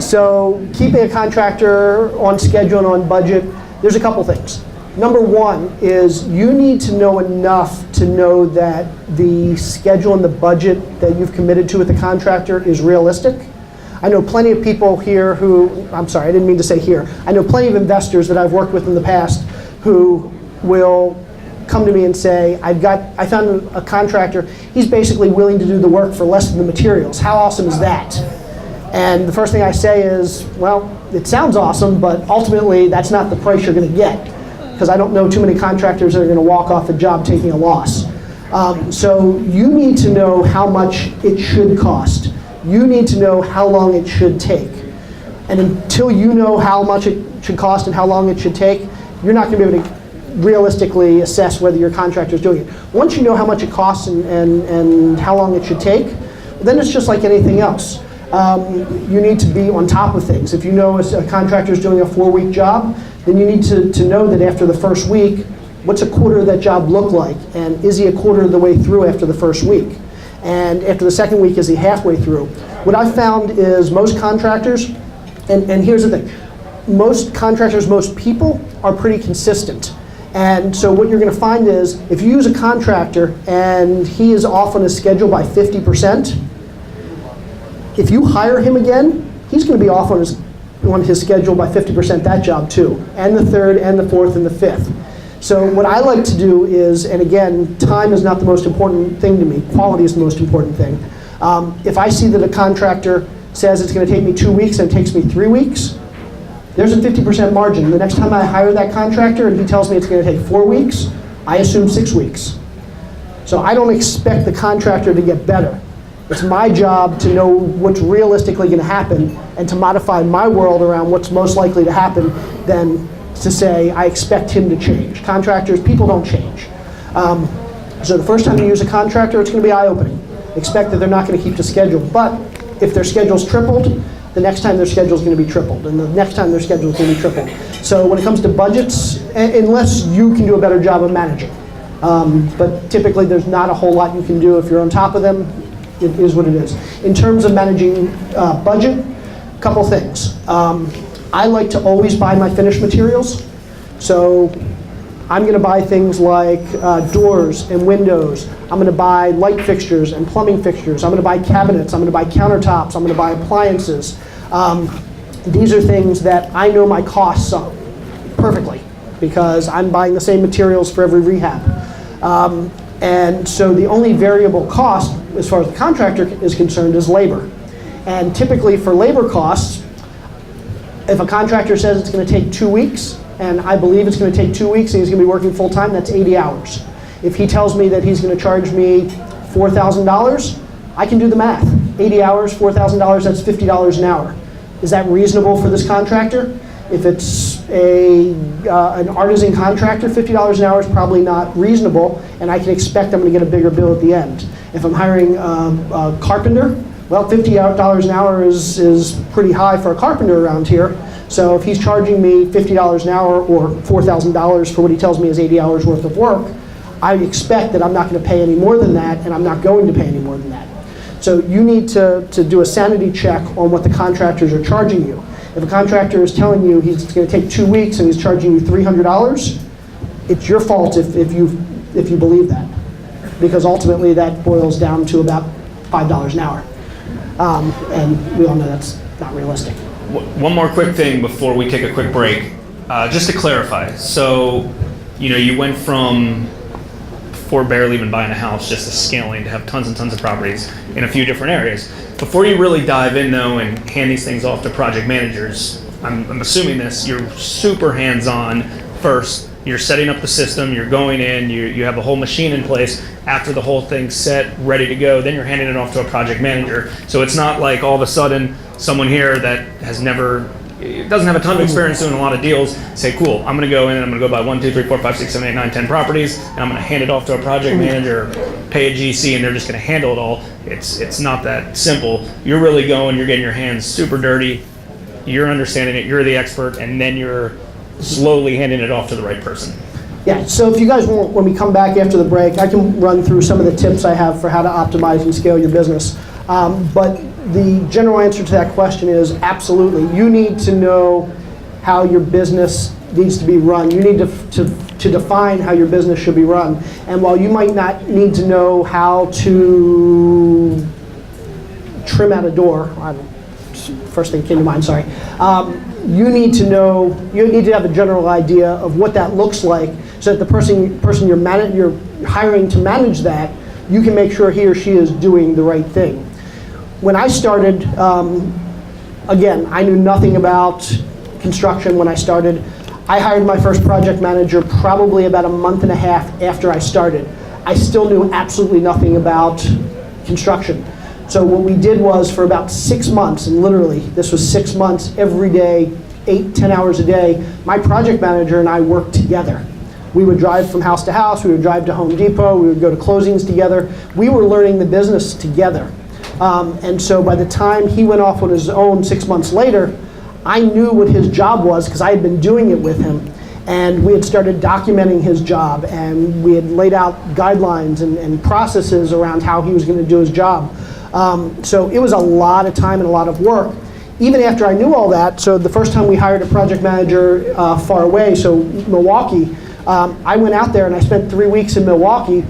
So keeping a contractor on schedule and on budget, there's a couple things. Number one is you need to know enough to know that the schedule and the budget that you've committed to with the contractor is realistic. I know plenty of people here who, I'm sorry, I didn't mean to say here. I know plenty of investors that I've worked with in the past who will come to me and say, I found a contractor, he's basically willing to do the work for less than the materials. How awesome is that? And the first thing I say is, well, it sounds awesome, but ultimately that's not the price you're going to get, because I don't know too many contractors that are going to walk off the job taking a loss. So you need to know how much it should cost. You need to know how long it should take. And until you know how much it should cost and how long it should take, you're not going to be able to realistically assess whether your contractor is doing it. Once you know how much it costs and how long it should take, then it's just like anything else. You need to be on top of things. If you know a contractor is doing a 4-week job, then you need to know that after the first week, what's a quarter of that job look like? And is he a quarter of the way through after the first week? And after the second week, is he halfway through? What I've found is most contractors, and here's the thing, most contractors, most people are pretty consistent. And so what you're going to find is if you use a contractor and he is off on his schedule by 50%, if you hire him again, he's going to be off on his schedule by 50% that job too, and the third, and the fourth, and the fifth. So what I like to do is, and again, time is not the most important thing to me, quality is the most important thing. If I see that a contractor says it's going to take me 2 weeks and it takes me 3 weeks, there's a 50% margin. The next time I hire that contractor and he tells me it's going to take 4 weeks, I assume 6 weeks. So I don't expect the contractor to get better. It's my job to know what's realistically going to happen and to modify my world around what's most likely to happen than to say I expect him to change. Contractors, people don't change. So the first time you use a contractor, it's going to be eye-opening. Expect that they're not going to keep the schedule. But if their schedule's tripled, the next time their schedule's going to be tripled, and the next time their schedule's going to be tripled. So when it comes to budgets, unless you can do a better job of managing. But typically there's not a whole lot you can do if you're on top of them. It is what it is. In terms of managing budget, a couple things. I like to always buy my finished materials. So I'm going to buy things like doors and windows. I'm going to buy light fixtures and plumbing fixtures. I'm going to buy cabinets. I'm going to buy countertops. I'm going to buy appliances. These are things that I know my costs of perfectly because I'm buying the same materials for every rehab. And so the only variable cost, as far as the contractor is concerned, is labor. And typically for labor costs, if a contractor says it's going to take 2 weeks, and I believe it's going to take 2 weeks and he's going to be working full time, that's 80 hours. If he tells me that he's going to charge me $4,000, I can do the math. 80 hours, $4,000, that's $50 an hour. Is that reasonable for this contractor? If it's an artisan contractor, $50 an hour is probably not reasonable, and I can expect I'm going to get a bigger bill at the end. If I'm hiring a carpenter, well, $50 an hour is pretty high for a carpenter around here. So if he's charging me $50 an hour or $4,000 for what he tells me is 80 hours worth of work, I expect that I'm not going to pay any more than that, and I'm not going to pay any more than that. So you need to do a sanity check on what the contractors are charging you. If a contractor is telling you he's going to take 2 weeks and he's charging you $300, it's your fault if you believe that, because ultimately that boils down to about $5 an hour, and we all know that's not realistic. One more quick thing before we take a quick break, just to clarify. So, you went from before barely even buying a house, just to scaling to have tons and tons of properties in a few different areas. Before you really dive in though and hand these things off to project managers, I'm assuming you're super hands-on first. You're setting up the system, you're going in, you have a whole machine in place. After the whole thing's set, ready to go, then you're handing it off to a project manager. So it's not like all of a sudden someone here that doesn't have a ton of experience doing a lot of deals, say, cool, I'm going to go in and I'm going to go buy 1, 2, 3, 4, 5, 6, 7, 8, 9, 10 properties, and I'm going to hand it off to a project manager, pay a GC, and they're just going to handle it all. It's not that simple. You're really going, you're getting your hands super dirty, you're understanding it, you're the expert, and then you're slowly handing it off to the right person. Yeah, so if you guys want, when we come back after the break, I can run through some of the tips I have for how to optimize and scale your business. But the general answer to that question is absolutely. You need to know how your business needs to be run. You need to define how your business should be run. And while you might not need to know how to trim out a door, first thing came to mind, sorry. You need to have a general idea of what that looks like so that the person you're hiring to manage that, you can make sure he or she is doing the right thing. When I started, again, I knew nothing about construction when I started. I hired my first project manager probably about a month and a half after I started. I still knew absolutely nothing about construction. So what we did was for about 6 months, and literally this was 6 months every day, 8-10 hours a day, my project manager and I worked together. We would drive from house to house, we would drive to Home Depot, we would go to closings together. We were learning the business together. And so by the time he went off on his own 6 months later, I knew what his job was because I had been doing it with him. And we had started documenting his job, and we had laid out guidelines and processes around how he was going to do his job. So it was a lot of time and a lot of work. Even after I knew all that, so the first time we hired a project manager far away, so Milwaukee, I went out there and I spent 3 weeks in Milwaukee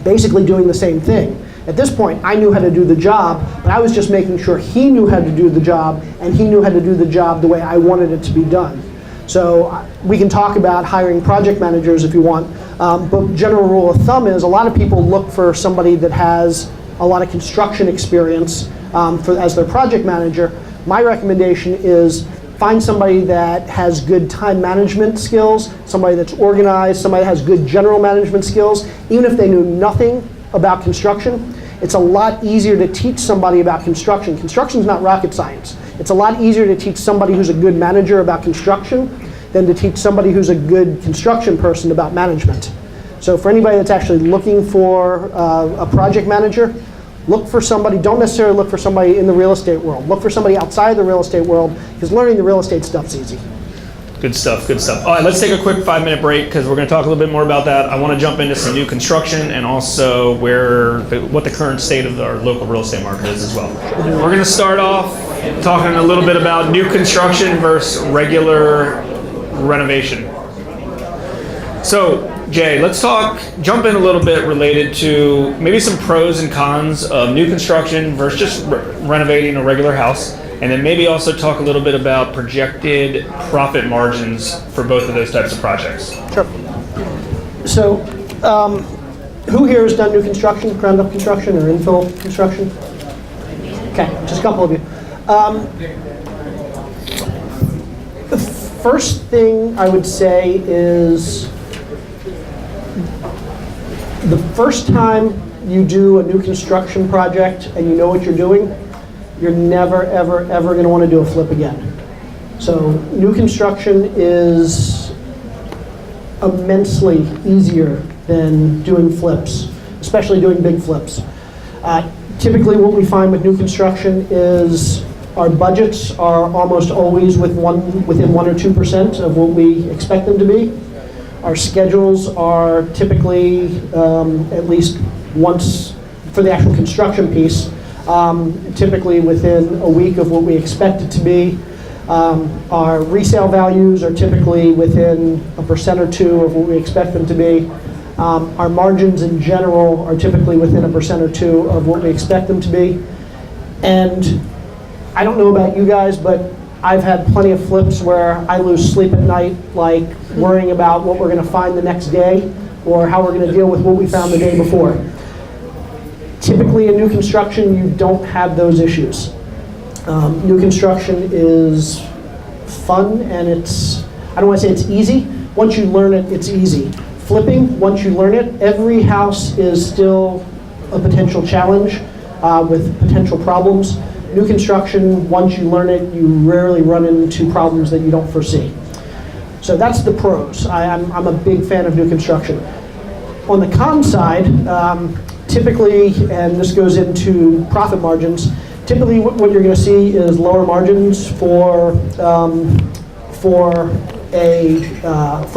basically doing the same thing. At this point, I knew how to do the job, but I was just making sure he knew how to do the job, and he knew how to do the job the way I wanted it to be done. So we can talk about hiring project managers if you want, but general rule of thumb is a lot of people look for somebody that has a lot of construction experience as their project manager. My recommendation is find somebody that has good time management skills, somebody that's organized, somebody that has good general management skills. Even if they knew nothing about construction, it's a lot easier to teach somebody about construction. Construction's not rocket science. It's a lot easier to teach somebody who's a good manager about construction than to teach somebody who's a good construction person about management. So for anybody that's actually looking for a project manager, look for somebody, don't necessarily look for somebody in the real estate world. Look for somebody outside the real estate world, because learning the real estate stuff's easy. Good stuff, good stuff. All right, let's take a quick 5-minute break because we're going to talk a little bit more about that. I want to jump into some new construction and also what the current state of our local real estate market is as well. We're going to start off talking a little bit about new construction versus regular renovation. So, Jay, let's jump in a little bit related to maybe some pros and cons of new construction versus just renovating a regular house. And then maybe also talk a little bit about projected profit margins for both of those types of projects. Sure. So, who here has done new construction, ground up construction, or infill construction? Okay, just a couple of you. The first thing I would say is the first time you do a new construction project and you know what you're doing, you're never, ever, ever going to want to do a flip again. So new construction is immensely easier than doing flips, especially doing big flips. Typically what we find with new construction is our budgets are almost always within 1 or 2% of what we expect them to be. Our schedules are typically at least once for the actual construction piece, typically within a week of what we expect it to be. Our resale values are typically within 1% or 2% of what we expect them to be. Our margins in general are typically within 1% or 2% of what we expect them to be. And I don't know about you guys, but I've had plenty of flips where I lose sleep at night, like worrying about what we're going to find the next day or how we're going to deal with what we found the day before. Typically in new construction, you don't have those issues. New construction is fun and I don't want to say it's easy. Once you learn it, it's easy. Flipping, once you learn it, every house is still a potential challenge with potential problems. New construction, once you learn it, you rarely run into problems that you don't foresee. So that's the pros. I'm a big fan of new construction. On the con side, typically, and this goes into profit margins, typically what you're going to see is lower margins for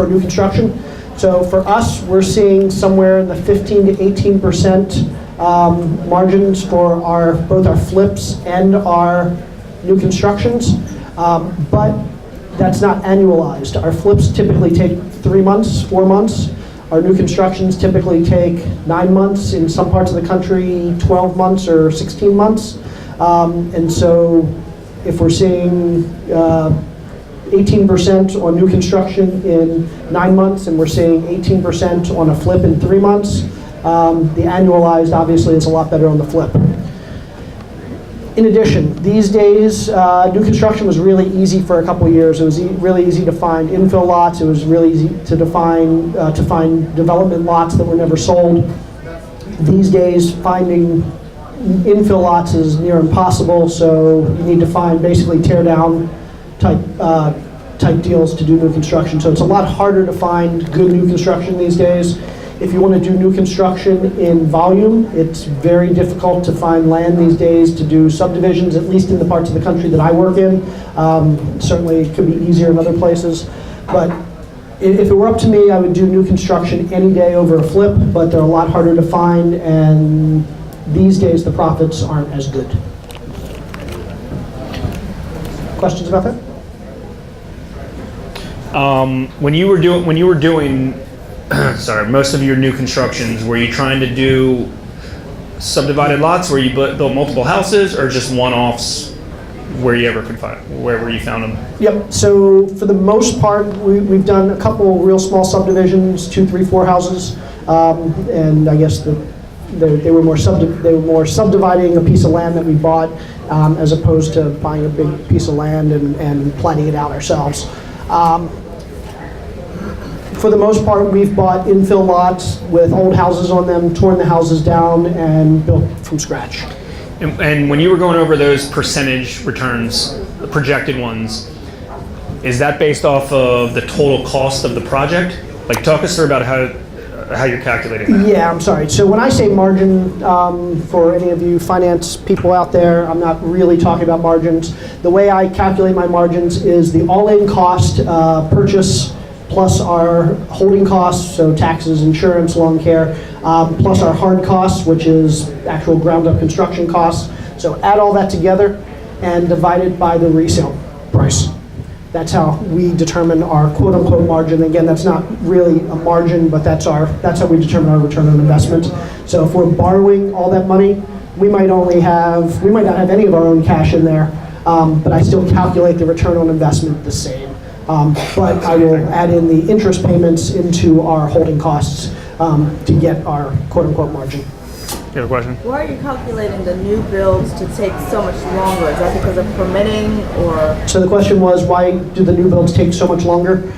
new construction. So for us, we're seeing somewhere in the 15 to 18% margins for both our flips and our new constructions, but that's not annualized. Our flips typically take 3 months, 4 months. Our new constructions typically take 9 months, in some parts of the country 12 months or 16 months. And so if we're seeing 18% on new construction in 9 months and we're seeing 18% on a flip in 3 months, the annualized obviously is a lot better on the flip. In addition, these days, new construction was really easy for a couple of years. It was really easy to find infill lots. It was really easy to find development lots that were never sold. These days, finding infill lots is near impossible, so you need to find basically tear down type deals to do new construction. So it's a lot harder to find good new construction these days. If you want to do new construction in volume, it's very difficult to find land these days to do subdivisions, at least in the parts of the country that I work in. Certainly it could be easier in other places. But if it were up to me, I would do new construction any day over a flip, but they're a lot harder to find, and these days the profits aren't as good. Questions about that? When you were doing sorry, most of your new constructions, were you trying to do subdivided lots where you built multiple houses, or just one-offs wherever you found them? Yep. So for the most part, we've done a couple real small subdivisions, 2, 3, 4 houses, and I guess they were more subdividing a piece of land that we bought, as opposed to buying a big piece of land and planning it out ourselves. For the most part, we've bought infill lots with old houses on them, torn the houses down, and built from scratch. And when you were going over those percentage returns, the projected ones, is that based off of the total cost of the project? Like, talk us through about how you're calculating that. Yeah, I'm sorry. So when I say margin, for any of you finance people out there, I'm not really talking about margins. The way I calculate my margins is the all-in cost purchase plus our holding costs, so taxes, insurance, lawn care, plus our hard costs, which is actual ground-up construction costs. So add all that together and divide it by the resale price. That's how we determine our quote-unquote margin. Again, that's not really a margin, but that's how we determine our return on investment. So if we're borrowing all that money, we might not have any of our own cash in there, but I still calculate the return on investment the same. But I will add in the interest payments into our holding costs to get our quote-unquote margin. You have a question? Why are you calculating the new builds to take so much longer? Is that because of permitting or? So the question was, why do the new builds take so much longer?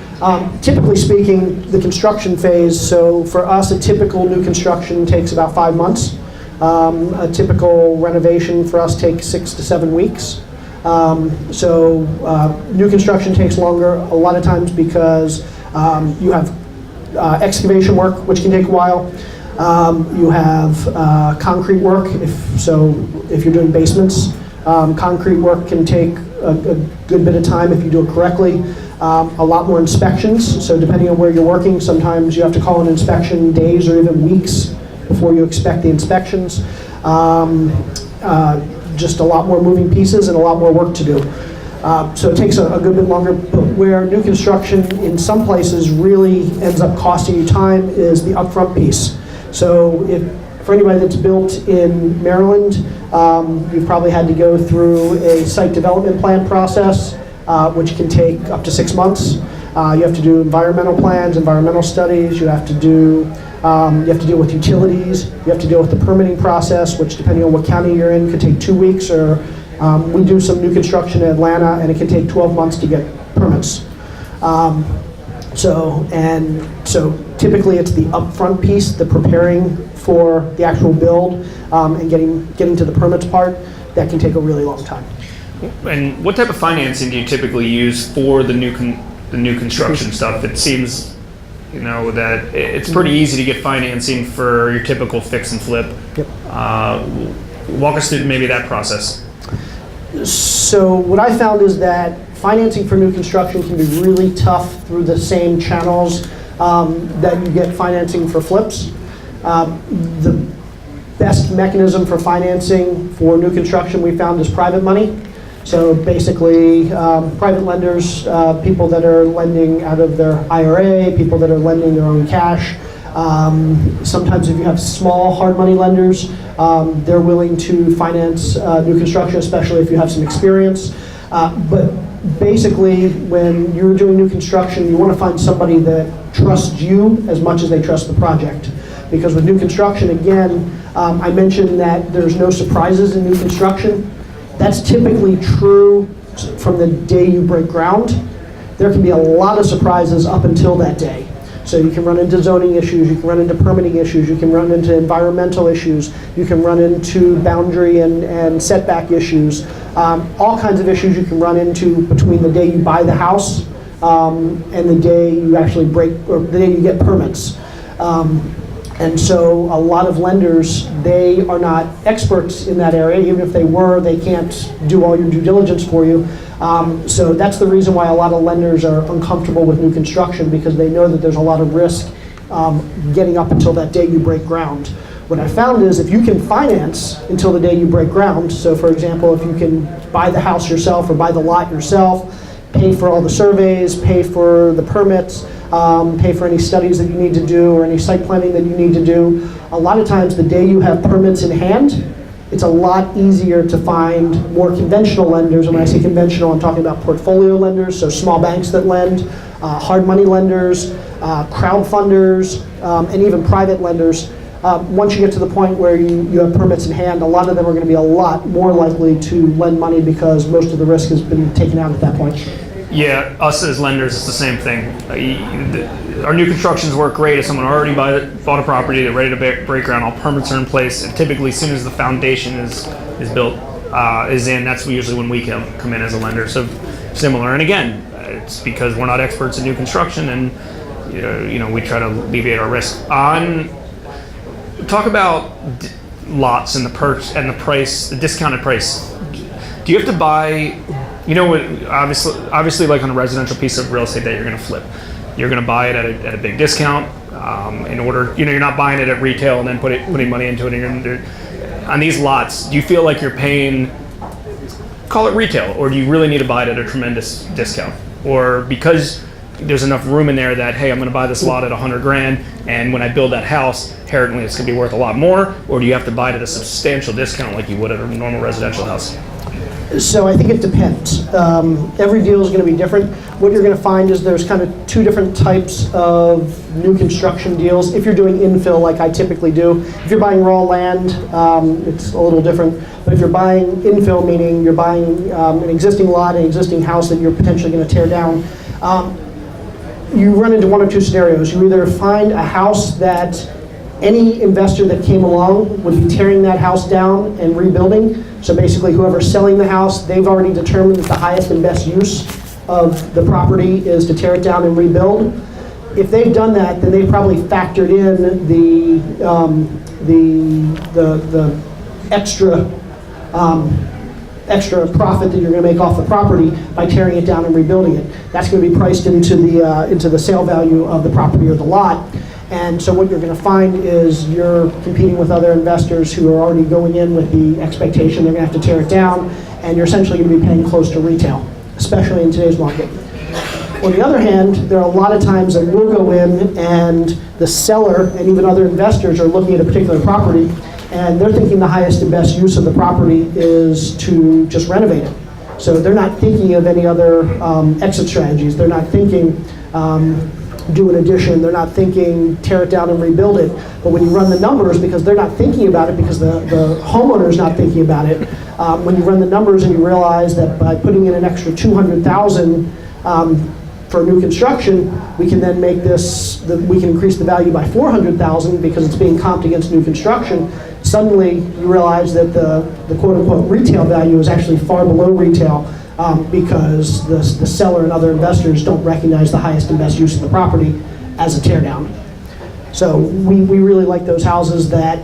Typically speaking, the construction phase, so for us, a typical new construction takes about 5 months. A typical renovation for us takes 6 to 7 weeks. New construction takes longer a lot of times because you have excavation work, which can take a while. You have concrete work, if you're doing basements. Concrete work can take a good bit of time if you do it correctly. A lot more inspections, so depending on where you're working, sometimes you have to call an inspection days or even weeks before you expect the inspections. Just a lot more moving pieces and a lot more work to do. So it takes a good bit longer, but where new construction in some places really ends up costing you time is the upfront piece. So for anybody that's built in Maryland, you've probably had to go through a site development plan process, which can take up to 6 months. You have to do environmental plans, environmental studies. You have to deal with utilities. You have to deal with the permitting process, which depending on what county you're in, could take 2 weeks. Or we do some new construction in Atlanta, and it can take 12 months to get permits. So typically it's the upfront piece, the preparing for the actual build, and getting to the permits part, that can take a really long time. And what type of financing do you typically use for the new construction stuff? It seems, that it's pretty easy to get financing for your typical fix and flip. Yep. Walk us through maybe that process. So what I found is that financing for new construction can be really tough through the same channels that you get financing for flips. The best mechanism for financing for new construction we found is private money. So basically, private lenders, people that are lending out of their IRA, people that are lending their own cash. Sometimes if you have small hard money lenders, they're willing to finance new construction, especially if you have some experience. But basically, when you're doing new construction, you want to find somebody that trusts you as much as they trust the project. Because with new construction, again, I mentioned that there's no surprises in new construction. That's typically true from the day you break ground. There can be a lot of surprises up until that day. So you can run into zoning issues, you can run into permitting issues, you can run into environmental issues, you can run into boundary and setback issues. All kinds of issues you can run into between the day you buy the house and the day you actually the day you get permits. And so a lot of lenders, they are not experts in that area. Even if they were, they can't do all your due diligence for you. So that's the reason why a lot of lenders are uncomfortable with new construction, because they know that there's a lot of risk getting up until that day you break ground. What I found is if you can finance until the day you break ground, so for example, if you can buy the house yourself or buy the lot yourself, pay for all the surveys, pay for the permits, pay for any studies that you need to do or any site planning that you need to do. A lot of times the day you have permits in hand, it's a lot easier to find more conventional lenders. And when I say conventional, I'm talking about portfolio lenders, so small banks that lend, hard money lenders, crowd funders, and even private lenders. Once you get to the point where you have permits in hand, a lot of them are going to be a lot more likely to lend money because most of the risk has been taken out at that point. Yeah, us as lenders, it's the same thing. Our new constructions work great if someone already bought a property, they're ready to break ground, all permits are in place, and typically as soon as the foundation is built, is in, that's usually when we come in as a lender. So similar, and again, it's because we're not experts in new construction, and we try to alleviate our risk. Talk about lots and the price, the discounted price. Do you have to buy? Obviously, like on a residential piece of real estate that you're going to flip, you're going to buy it at a big discount. In order, you're not buying it at retail and then putting money into it. On these lots, do you feel like you're paying, call it retail, or do you really need to buy it at a tremendous discount? Or because there's enough room in there that, hey, I'm going to buy this lot at 100 grand, and when I build that house, inherently it's going to be worth a lot more? Or do you have to buy it at a substantial discount like you would at a normal residential house? So I think it depends. Every deal is going to be different. What you're going to find is there's kind of two different types of new construction deals. If you're doing infill like I typically do, if you're buying raw land, it's a little different. But if you're buying infill, meaning you're buying an existing lot, an existing house that you're potentially going to tear down, you run into one of two scenarios. You either find a house that any investor that came along would be tearing that house down and rebuilding. So basically whoever's selling the house, they've already determined that the highest and best use of the property is to tear it down and rebuild. If they've done that, then they've probably factored in the extra profit that you're going to make off the property by tearing it down and rebuilding it. That's going to be priced into the sale value of the property or the lot. And so what you're going to find is you're competing with other investors who are already going in with the expectation they're going to have to tear it down, and you're essentially going to be paying close to retail, especially in today's market. On the other hand, there are a lot of times that we'll go in and the seller and even other investors are looking at a particular property and they're thinking the highest and best use of the property is to just renovate it. So they're not thinking of any other exit strategies. They're not thinking do an addition. They're not thinking tear it down and rebuild it. But when you run the numbers, because they're not thinking about it, because the homeowner is not thinking about it, when you run the numbers and you realize that by putting in an extra $200,000 for new construction, we can then make this, we can increase the value by $400,000 because it's being comped against new construction. Suddenly you realize that the quote-unquote retail value is actually far below retail because the seller and other investors don't recognize the highest and best use of the property as a teardown. So we really like those houses that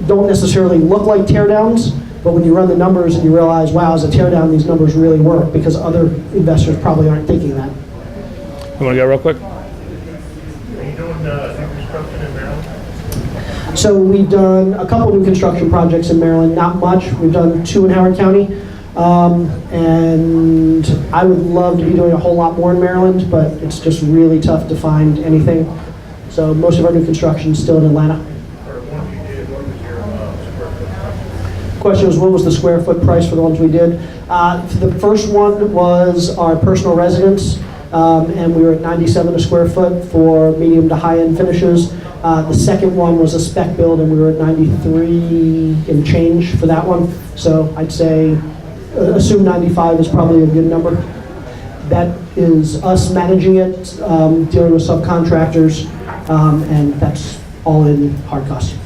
don't necessarily look like teardowns, but when you run the numbers and you realize, wow, as a teardown, these numbers really work because other investors probably aren't thinking that. You want to go real quick? Are you doing new construction in Maryland? So we've done a couple new construction projects in Maryland, not much. We've done 2 in Howard County. And I would love to be doing a whole lot more in Maryland, but it's just really tough to find anything. So most of our new construction is still in Atlanta. Or one you did, what was your square foot? Question was, what was the square foot price for the ones we did? The first one was our personal residence, and we were at 97 a square foot for medium to high-end finishes. The second one was a spec build, and we were at 93 and change for that one. So I'd say, assume 95 is probably a good number. That is us managing it, dealing with subcontractors, and that's all in hard costs.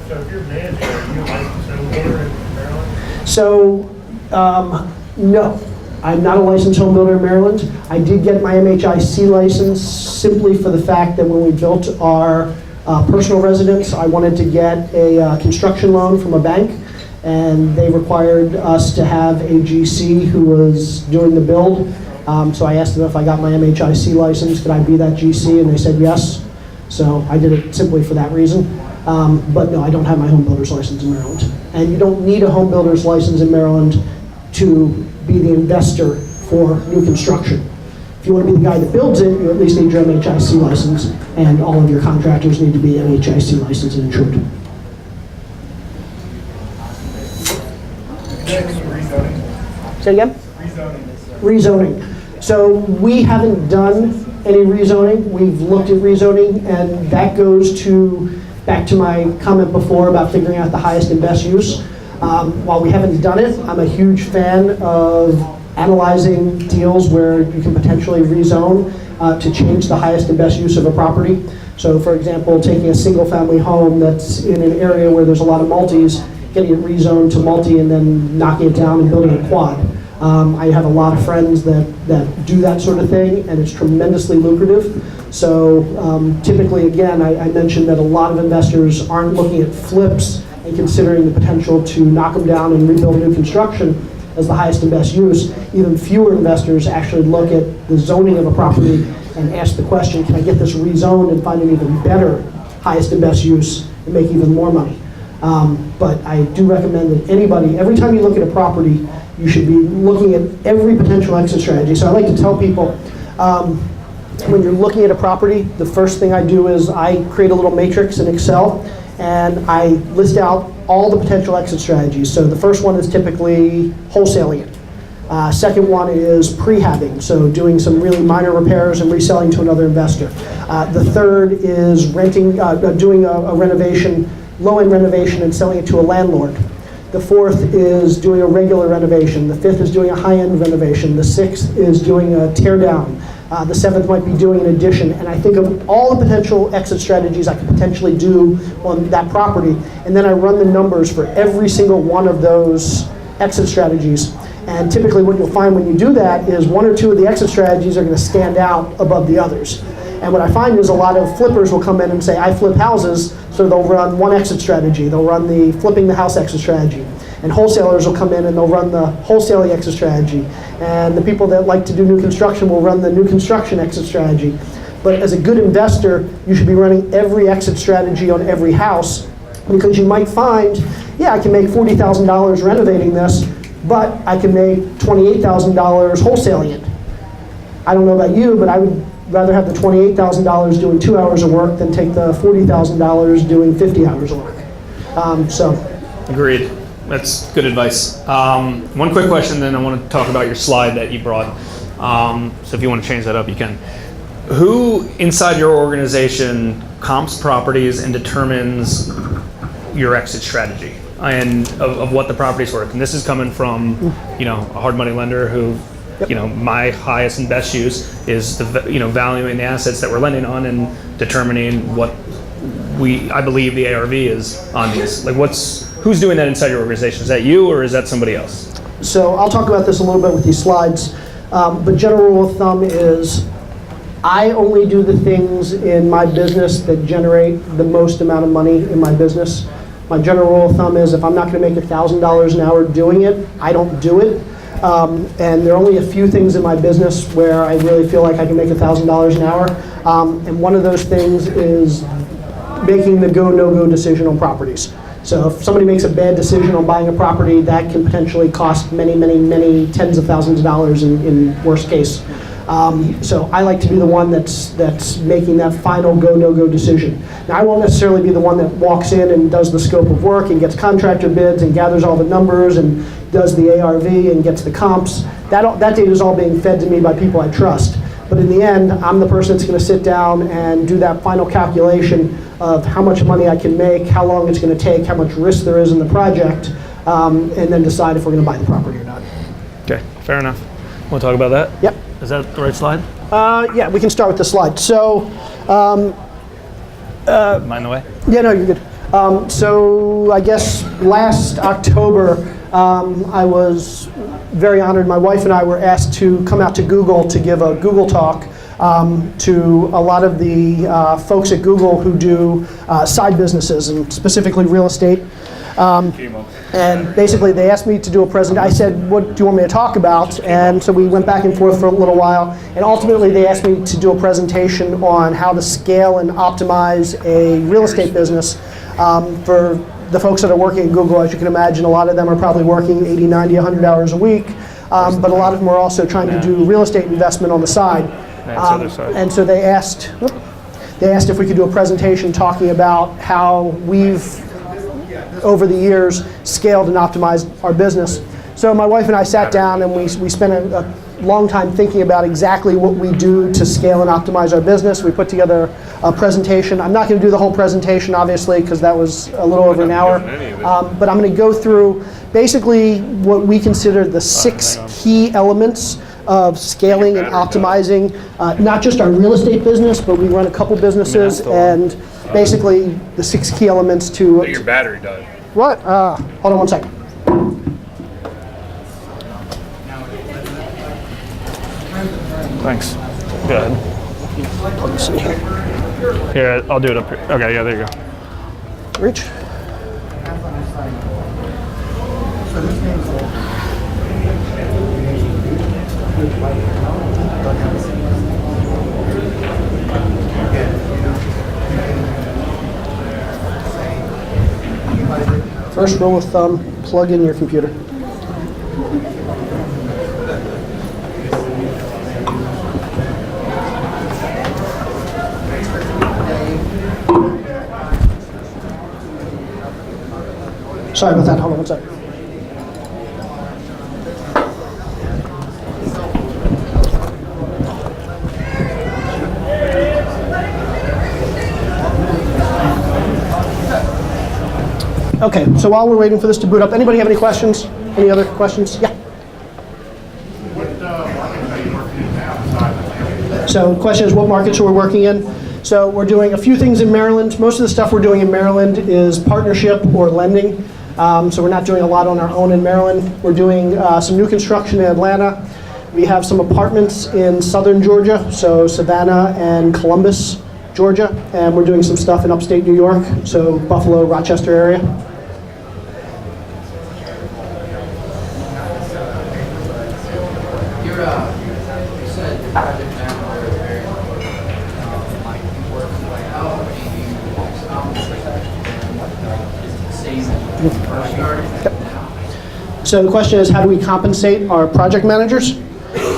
So if you're managing, are you licensed home builder in Maryland? So, no. I'm not a licensed home builder in Maryland. I did get my MHIC license simply for the fact that when we built our personal residence, I wanted to get a construction loan from a bank, and they required us to have a GC who was doing the build. So I asked them if I got my MHIC license, could I be that GC, and they said yes. So I did it simply for that reason. But no, I don't have my home builder's license in Maryland. And you don't need a home builder's license in Maryland to be the investor for new construction. If you want to be the guy that builds it, you at least need your MHIC license, and all of your contractors need to be MHIC licensed and insured. Say it again? Rezoning. So we haven't done any rezoning. We've looked at rezoning, and that goes back to my comment before about figuring out the highest and best use. While we haven't done it, I'm a huge fan of analyzing deals where you can potentially rezone to change the highest and best use of a property. So for example, taking a single family home that's in an area where there's a lot of multis, getting it rezoned to multi and then knocking it down and building a quad. I have a lot of friends that do that sort of thing, and it's tremendously lucrative. So typically, again, I mentioned that a lot of investors aren't looking at flips and considering the potential to knock them down and rebuild new construction as the highest and best use. Even fewer investors actually look at the zoning of a property and ask the question, can I get this rezoned and find an even better highest and best use and make even more money? But I do recommend that anybody, every time you look at a property, you should be looking at every potential exit strategy. So I like to tell people, When you're looking at a property, the first thing I do is I create a little matrix in Excel, and I list out all the potential exit strategies. So the first one is typically wholesaling it. Second one is prehabbing, so doing some really minor repairs and reselling to another investor. The third is renting, doing a renovation, low-end renovation and selling it to a landlord. The fourth is doing a regular renovation. The fifth is doing a high-end renovation. The sixth is doing a tear down. The seventh might be doing an addition. And I think of all the potential exit strategies I could potentially do on that property, and then I run the numbers for every single one of those exit strategies. And typically what you'll find when you do that is one or two of the exit strategies are going to stand out above the others. And what I find is a lot of flippers will come in and say, I flip houses, so they'll run one exit strategy. They'll run the flipping the house exit strategy. And wholesalers will come in and they'll run the wholesaling exit strategy. And the people that like to do new construction will run the new construction exit strategy. But as a good investor, you should be running every exit strategy on every house, because you might find, yeah, I can make $40,000 renovating this, but I can make $28,000 wholesaling it. I don't know about you, but I would rather have the $28,000 doing 2 hours of work than take the $40,000 doing 50 hours of work. Agreed. That's good advice. One quick question, then I want to talk about your slide that you brought. So if you want to change that up, you can. Who inside your organization comps properties and determines your exit strategy and of what the property's worth? And this is coming from, a hard money lender who, my highest and best use is valuing the assets that we're lending on and determining what I believe the ARV is on these. Like, who's doing that inside your organization? Is that you or is that somebody else? So I'll talk about this a little bit with these slides, but general rule of thumb is I only do the things in my business that generate the most amount of money in my business. My general rule of thumb is if I'm not going to make $1,000 an hour doing it, I don't do it. And there are only a few things in my business where I really feel like I can make $1,000 an hour. And one of those things is making the go, no-go decision on properties. So if somebody makes a bad decision on buying a property, that can potentially cost many, many, many tens of thousands of dollars in worst case. So I like to be the one that's making that final go, no-go decision. Now, I won't necessarily be the one that walks in and does the scope of work and gets contractor bids and gathers all the numbers and does the ARV and gets the comps. That data is all being fed to me by people I trust. But in the end, I'm the person that's going to sit down and do that final calculation of how much money I can make, how long it's going to take, how much risk there is in the project, and then decide if we're going to buy the property or not. Okay, fair enough. Want to talk about that? Yep. Is that the right slide? Yeah, we can start with the slide. So, Mind the way? yeah, no, you're good. So I guess last October, I was very honored. My wife and I were asked to come out to Google to give a Google talk to a lot of the folks at Google who do side businesses, and specifically real estate. And basically they asked me to do a presentation. I said, what do you want me to talk about? And so we went back and forth for a little while. And ultimately they asked me to do a presentation on how to scale and optimize a real estate business for the folks that are working at Google. As you can imagine, a lot of them are probably working 80, 90, 100 hours a week. But a lot of them are also trying to do real estate investment on the side. And so they asked if we could do a presentation talking about how we've, over the years, scaled and optimized our business. So my wife and I sat down and we spent a long time thinking about exactly what we do to scale and optimize our business. We put together a presentation. I'm not going to do the whole presentation, obviously, because that was a little over an hour. But I'm going to go through basically what we consider the 6 key elements of scaling and optimizing, not just our real estate business, but we run a couple businesses, and basically the 6 key elements to... Your battery died. What? Hold on one second. Thanks. Go ahead. Plug this in here. Here, I'll do it up here. Okay, yeah, there you go. Reach. First rule of thumb, plug in your computer. Sorry about that, hold on one second. Okay, so while we're waiting for this to boot up, anybody have any questions? Any other questions? Yeah. What markets are you working in now besides So the question is, what markets are we working in? So we're doing a few things in Maryland. Most of the stuff we're doing in Maryland is partnership or lending. So we're not doing a lot on our own in Maryland. We're doing some new construction in Atlanta. We have some apartments in southern Georgia, so Savannah and Columbus, Georgia. And we're doing some stuff in upstate New York, so Buffalo, Rochester area. You said the project manager is very like works way out, maybe is it the same as when you first started? So the question is, how do we compensate our project managers?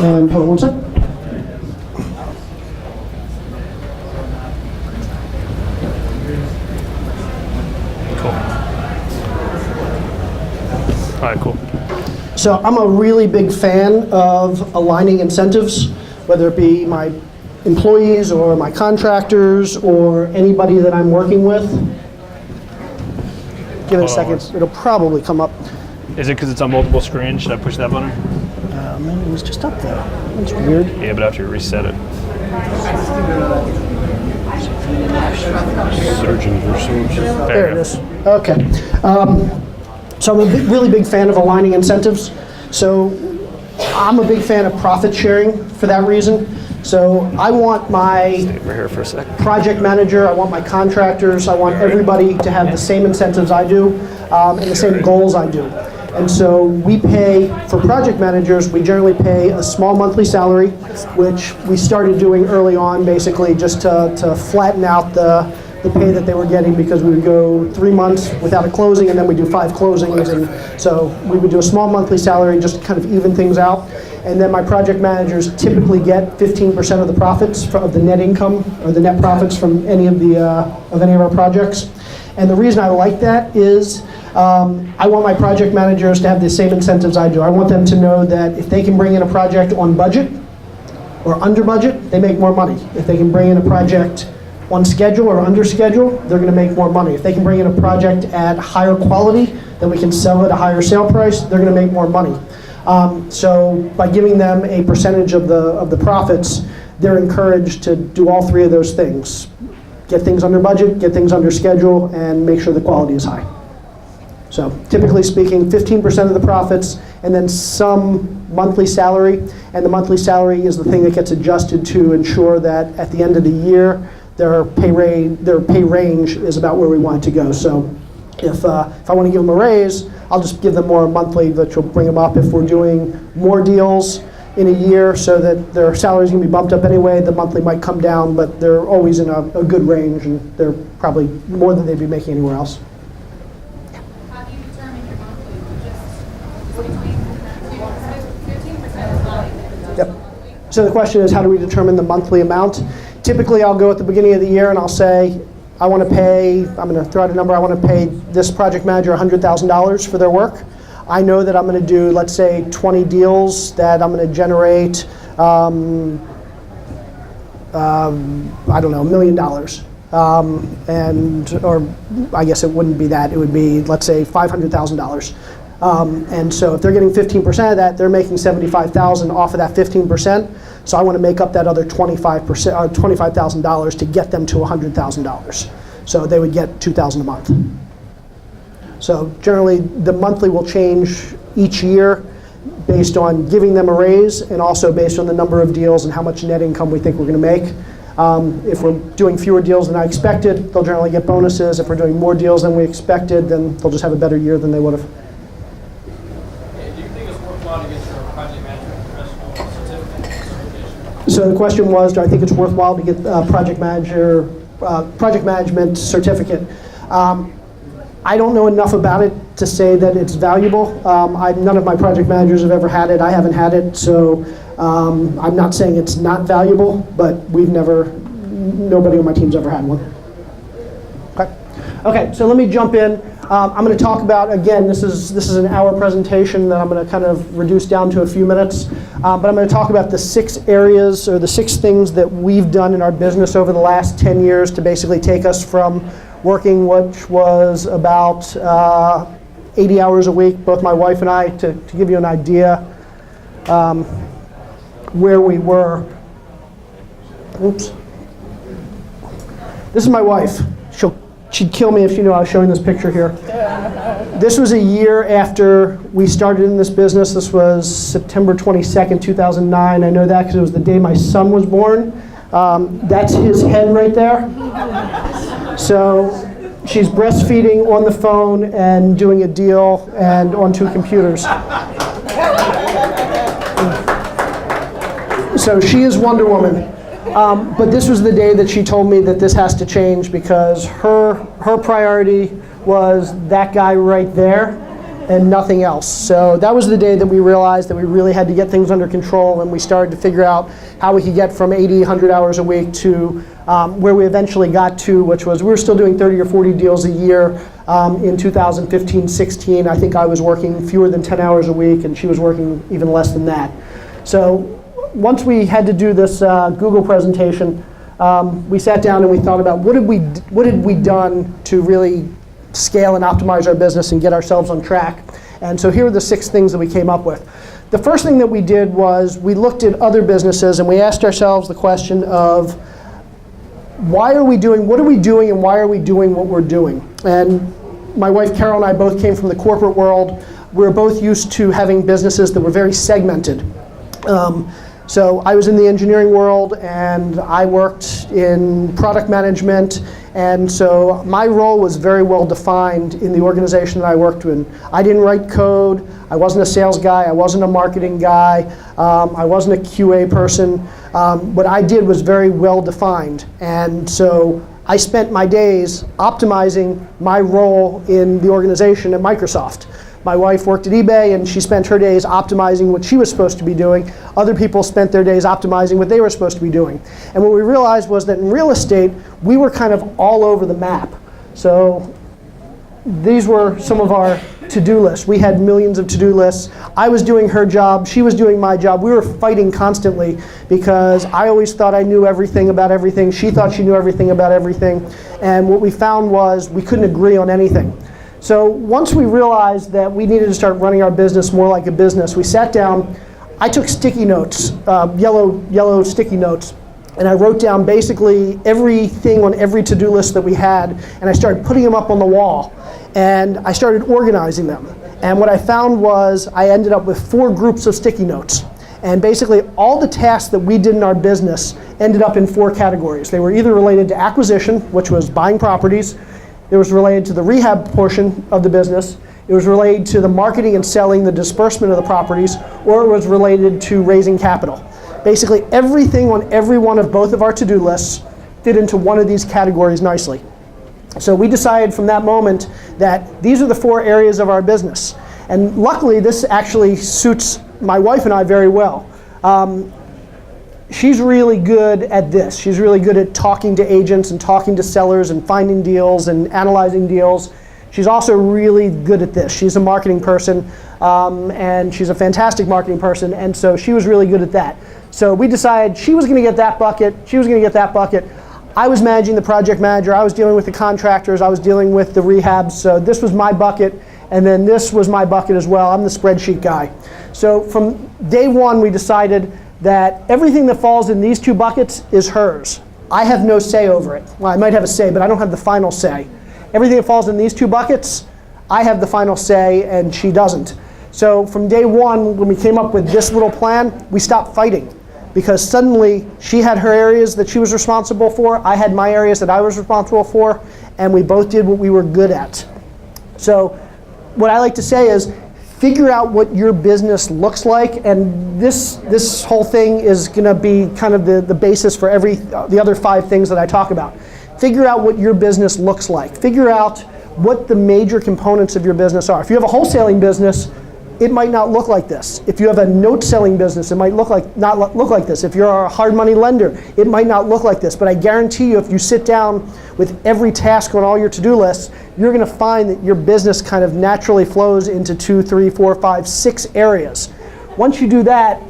And hold on one second. All right, cool. So I'm a really big fan of aligning incentives, whether it be my employees or my contractors or anybody that I'm working with. Give it a second, it'll probably come up. Is it because it's on multiple screens? Should I push that button? Man, it was just up there. That's weird. Yeah, but after you reset it. Surgeons or surgeons. There it is. Okay. So I'm a really big fan of aligning incentives. So I'm a big fan of profit sharing for that reason. So I want my We're here for a sec. project manager, I want my contractors, I want everybody to have the same incentives I do and the same goals I do. And so we pay, for project managers, we generally pay a small monthly salary, which we started doing early on, basically just to flatten out the pay that they were getting, because we would go 3 months without a closing and then we do 5 closings. And so we would do a small monthly salary just to kind of even things out. And then my project managers typically get 15% of the profits of the net income or the net profits from any of our projects. And the reason I like that is I want my project managers to have the same incentives I do. I want them to know that if they can bring in a project on budget or under budget, they make more money. If they can bring in a project on schedule or under schedule, they're going to make more money. If they can bring in a project at higher quality, then we can sell at a higher sale price, they're going to make more money. So by giving them a percentage of the profits, they're encouraged to do all 3 of those things. Get things under budget, get things under schedule, and make sure the quality is high. So typically speaking, 15% of the profits, and then some monthly salary. And the monthly salary is the thing that gets adjusted to ensure that at the end of the year, their pay range is about where we want it to go. So if I want to give them a raise, I'll just give them more monthly, which will bring them up. If we're doing more deals in a year so that their salary's going to be bumped up anyway, the monthly might come down, but they're always in a good range, and they're probably more than they'd be making anywhere else. How do you determine your monthly? Just 15% is not. Yep. So the question is, how do we determine the monthly amount? Typically, I'll go at the beginning of the year and I'll say, I'm going to throw out a number, I want to pay this project manager $100,000 for their work. I know that I'm going to do, let's say, 20 deals that I'm going to generate, I don't know, $1 million. Or I guess it wouldn't be that, it would be, let's say, $500,000. And so if they're getting 15% of that, they're making $75,000 off of that 15%. So I want to make up that other $25,000 to get them to $100,000. So they would get $2,000 a month. So generally, the monthly will change each year based on giving them a raise and also based on the number of deals and how much net income we think we're going to make. If we're doing fewer deals than I expected, they'll generally get bonuses. If we're doing more deals than we expected, then they'll just have a better year than they would have. Do you think it's worthwhile to get your project management professional certification? So the question was, do I think it's worthwhile to get project management certificate? I don't know enough about it to say that it's valuable. None of my project managers have ever had it. I haven't had it, so I'm not saying it's not valuable, but nobody on my team's ever had one. Okay, so let me jump in. I'm going to talk about, again, this is an hour presentation that I'm going to kind of reduce down to a few minutes. But I'm going to talk about the 6 areas or the 6 things that we've done in our business over the last 10 years to basically take us from working, which was about 80 hours a week, both my wife and I, to give you an idea where we were. Oops. This is my wife. She'd kill me if she knew I was showing this picture here. This was a year after we started in this business. This was September 22nd, 2009. I know that because it was the day my son was born. That's his head right there. So she's breastfeeding on the phone and doing a deal and on 2 computers. So she is Wonder Woman. But this was the day that she told me that this has to change because her priority was that guy right there and nothing else. So that was the day that we realized that we really had to get things under control, and we started to figure out how we could get from 80, 100 hours a week to where we eventually got to, which was we were still doing 30 or 40 deals a year in 2015-16. I think I was working fewer than 10 hours a week, and she was working even less than that. So once we had to do this Google presentation, we sat down and we thought about what had we done to really scale and optimize our business and get ourselves on track. And so here are the 6 things that we came up with. The first thing that we did was we looked at other businesses and we asked ourselves the question of what are we doing and why are we doing what we're doing? And my wife Carol and I both came from the corporate world. We were both used to having businesses that were very segmented. So I was in the engineering world and I worked in product management, and so my role was very well defined in the organization that I worked in. I didn't write code, I wasn't a sales guy, I wasn't a marketing guy, I wasn't a QA person. What I did was very well defined, and so I spent my days optimizing my role in the organization at Microsoft. My wife worked at eBay and she spent her days optimizing what she was supposed to be doing. Other people spent their days optimizing what they were supposed to be doing. And what we realized was that in real estate, we were kind of all over the map. So these were some of our to-do lists. We had millions of to-do lists. I was doing her job, she was doing my job. We were fighting constantly because I always thought I knew everything about everything. She thought she knew everything about everything. And what we found was we couldn't agree on anything. So once we realized that we needed to start running our business more like a business, we sat down. I took sticky notes, yellow sticky notes, and I wrote down basically everything on every to-do list that we had, and I started putting them up on the wall, and I started organizing them. And what I found was I ended up with 4 groups of sticky notes. And basically all the tasks that we did in our business ended up in 4 categories. They were either related to acquisition, which was buying properties. It was related to the rehab portion of the business. It was related to the marketing and selling, the disbursement of the properties, or it was related to raising capital. Basically everything on every one of both of our to-do lists fit into one of these categories nicely. So we decided from that moment that these are the 4 areas of our business. And luckily this actually suits my wife and I very well. She's really good at this. She's really good at talking to agents and talking to sellers and finding deals and analyzing deals. She's also really good at this. She's a marketing person, and she's a fantastic marketing person, and so she was really good at that. So we decided she was going to get that bucket, she was going to get that bucket. I was managing the project manager, I was dealing with the contractors, I was dealing with the rehabs, so this was my bucket, and then this was my bucket as well. I'm the spreadsheet guy. So from day one we decided that everything that falls in these 2 buckets is hers. I have no say over it. Well, I might have a say, but I don't have the final say. Everything that falls in these 2 buckets, I have the final say and she doesn't. So from day one, when we came up with this little plan, we stopped fighting because suddenly she had her areas that she was responsible for, I had my areas that I was responsible for, and we both did what we were good at. So what I like to say is, figure out what your business looks like, and this whole thing is going to be kind of the basis for the other 5 things that I talk about. Figure out what your business looks like. Figure out what the major components of your business are. If you have a wholesaling business, it might not look like this. If you have a note selling business, it might not look like this. If you're a hard money lender, it might not look like this. But I guarantee you, if you sit down with every task on all your to-do lists, you're going to find that your business kind of naturally flows into 2, 3, 4, 5, 6 areas. Once you do that,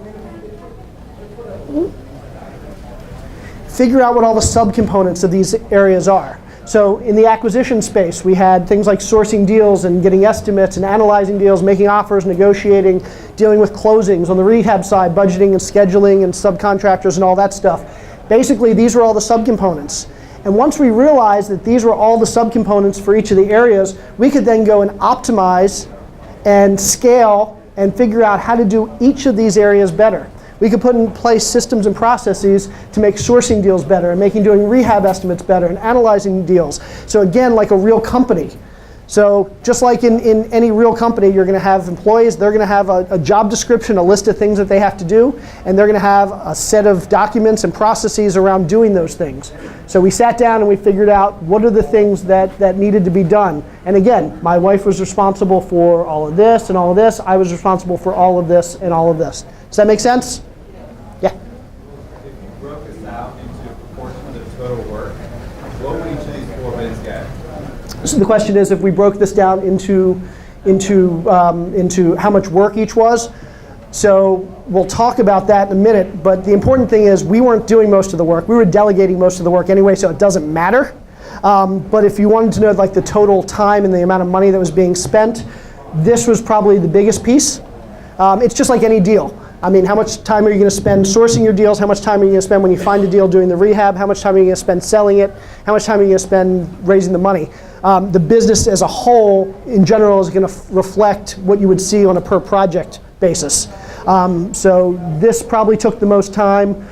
figure out what all the subcomponents of these areas are. So in the acquisition space, we had things like sourcing deals and getting estimates and analyzing deals, making offers, negotiating, dealing with closings. On the rehab side, budgeting and scheduling and subcontractors and all that stuff. Basically, these were all the subcomponents. And once we realized that these were all the subcomponents for each of the areas, we could then go and optimize and scale and figure out how to do each of these areas better. We could put in place systems and processes to make sourcing deals better and doing rehab estimates better and analyzing deals. So again, like a real company. So just like in any real company, you're going to have employees, they're going to have a job description, a list of things that they have to do, and they're going to have a set of documents and processes around doing those things. So we sat down and we figured out what are the things that needed to be done. And again, my wife was responsible for all of this and all of this. I was responsible for all of this and all of this. Does that make sense? Yeah. If you broke this out into a proportion of the total work, what would each of these 4 bids get? So the question is, if we broke this down into how much work each was. So we'll talk about that in a minute, but the important thing is we weren't doing most of the work. We were delegating most of the work anyway, so it doesn't matter. But if you wanted to know like the total time and the amount of money that was being spent, this was probably the biggest piece. It's just like any deal. I mean, how much time are you going to spend sourcing your deals? How much time are you going to spend when you find a deal doing the rehab? How much time are you going to spend selling it? How much time are you going to spend raising the money? The business as a whole, in general, is going to reflect what you would see on a per project basis. So this probably took the most time.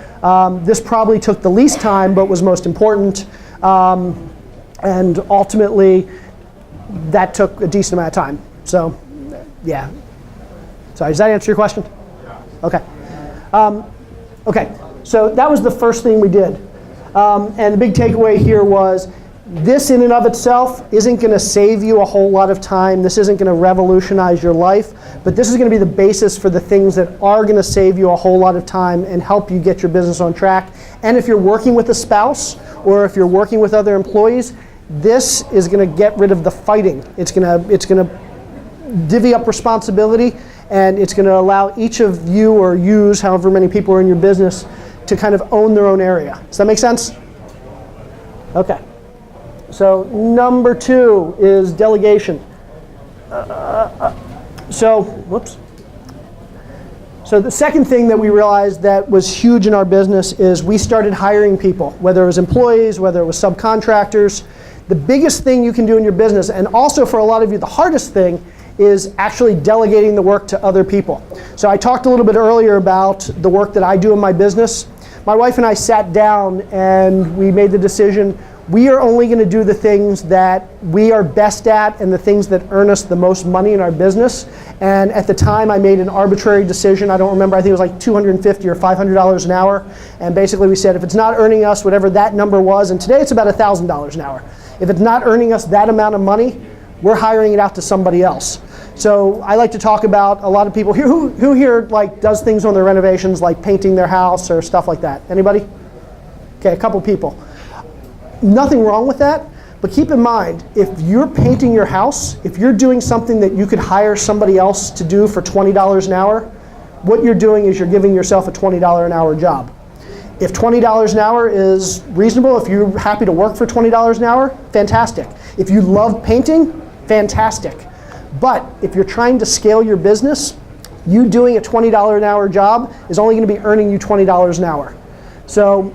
This probably took the least time, but was most important. And ultimately, that took a decent amount of time. So, yeah. Sorry, does that answer your question? Okay. Okay, so that was the first thing we did. And the big takeaway here was this in and of itself isn't going to save you a whole lot of time. This isn't going to revolutionize your life. But this is going to be the basis for the things that are going to save you a whole lot of time and help you get your business on track. And if you're working with a spouse or if you're working with other employees, this is going to get rid of the fighting. It's going to divvy up responsibility. And it's going to allow each of you or yous, however many people are in your business, to kind of own their own area. Does that make sense? Okay. So number 2 is delegation. So the second thing that we realized that was huge in our business is we started hiring people, whether it was employees, whether it was subcontractors. The biggest thing you can do in your business, and also for a lot of you, the hardest thing, is actually delegating the work to other people. So I talked a little bit earlier about the work that I do in my business. My wife and I sat down and we made the decision, we are only going to do the things that we are best at and the things that earn us the most money in our business. And at the time I made an arbitrary decision, I don't remember, I think it was like $250 or $500 an hour. And basically we said if it's not earning us whatever that number was, and today it's about $1,000 an hour. If it's not earning us that amount of money, we're hiring it out to somebody else. So I like to talk about a lot of people here who here like does things on their renovations, like painting their house or stuff like that. Anybody? Okay, a couple people. Nothing wrong with that, but keep in mind, if you're painting your house, if you're doing something that you could hire somebody else to do for $20 an hour, what you're doing is you're giving yourself a $20 an hour job. If $20 an hour is reasonable, if you're happy to work for $20 an hour, fantastic. If you love painting, fantastic. But if you're trying to scale your business, you doing a $20 an hour job is only going to be earning you $20 an hour. So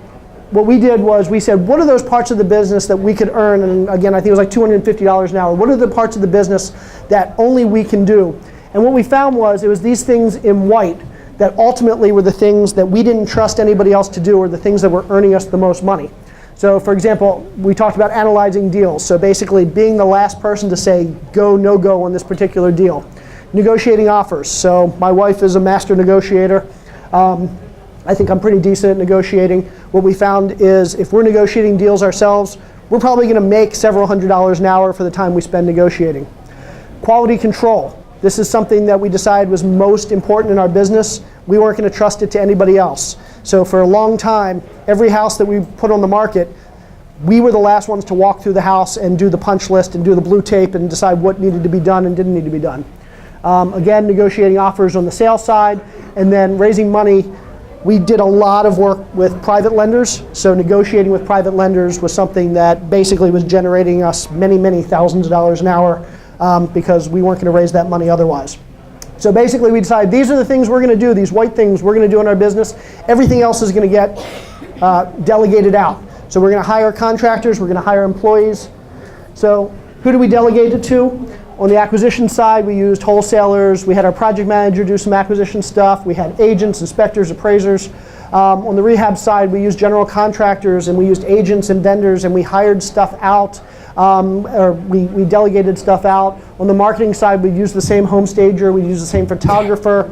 what we did was we said, what are those parts of the business that we could earn? And again, I think it was like $250 an hour. What are the parts of the business that only we can do? And what we found was it was these things in white that ultimately were the things that we didn't trust anybody else to do, or the things that were earning us the most money. So for example, we talked about analyzing deals. So basically being the last person to say go, no go on this particular deal. Negotiating offers. So my wife is a master negotiator. I think I'm pretty decent at negotiating. What we found is if we're negotiating deals ourselves, we're probably going to make several $100s an hour for the time we spend negotiating. Quality control. This is something that we decided was most important in our business. We weren't going to trust it to anybody else. So for a long time, every house that we put on the market, we were the last ones to walk through the house and do the punch list and do the blue tape and decide what needed to be done and didn't need to be done. Again, negotiating offers on the sales side, and then raising money. We did a lot of work with private lenders, so negotiating with private lenders was something that basically was generating us many, many thousands of dollars an hour because we weren't going to raise that money otherwise. So basically we decided these are the things we're going to do, these white things we're going to do in our business. Everything else is going to get delegated out. So we're going to hire contractors, we're going to hire employees. So who do we delegate it to? On the acquisition side, we used wholesalers. We had our project manager do some acquisition stuff. We had agents, inspectors, appraisers. On the rehab side, we used general contractors, and we used agents and vendors, and we hired stuff out, or we delegated stuff out. On the marketing side, we used the same home stager. We used the same photographer.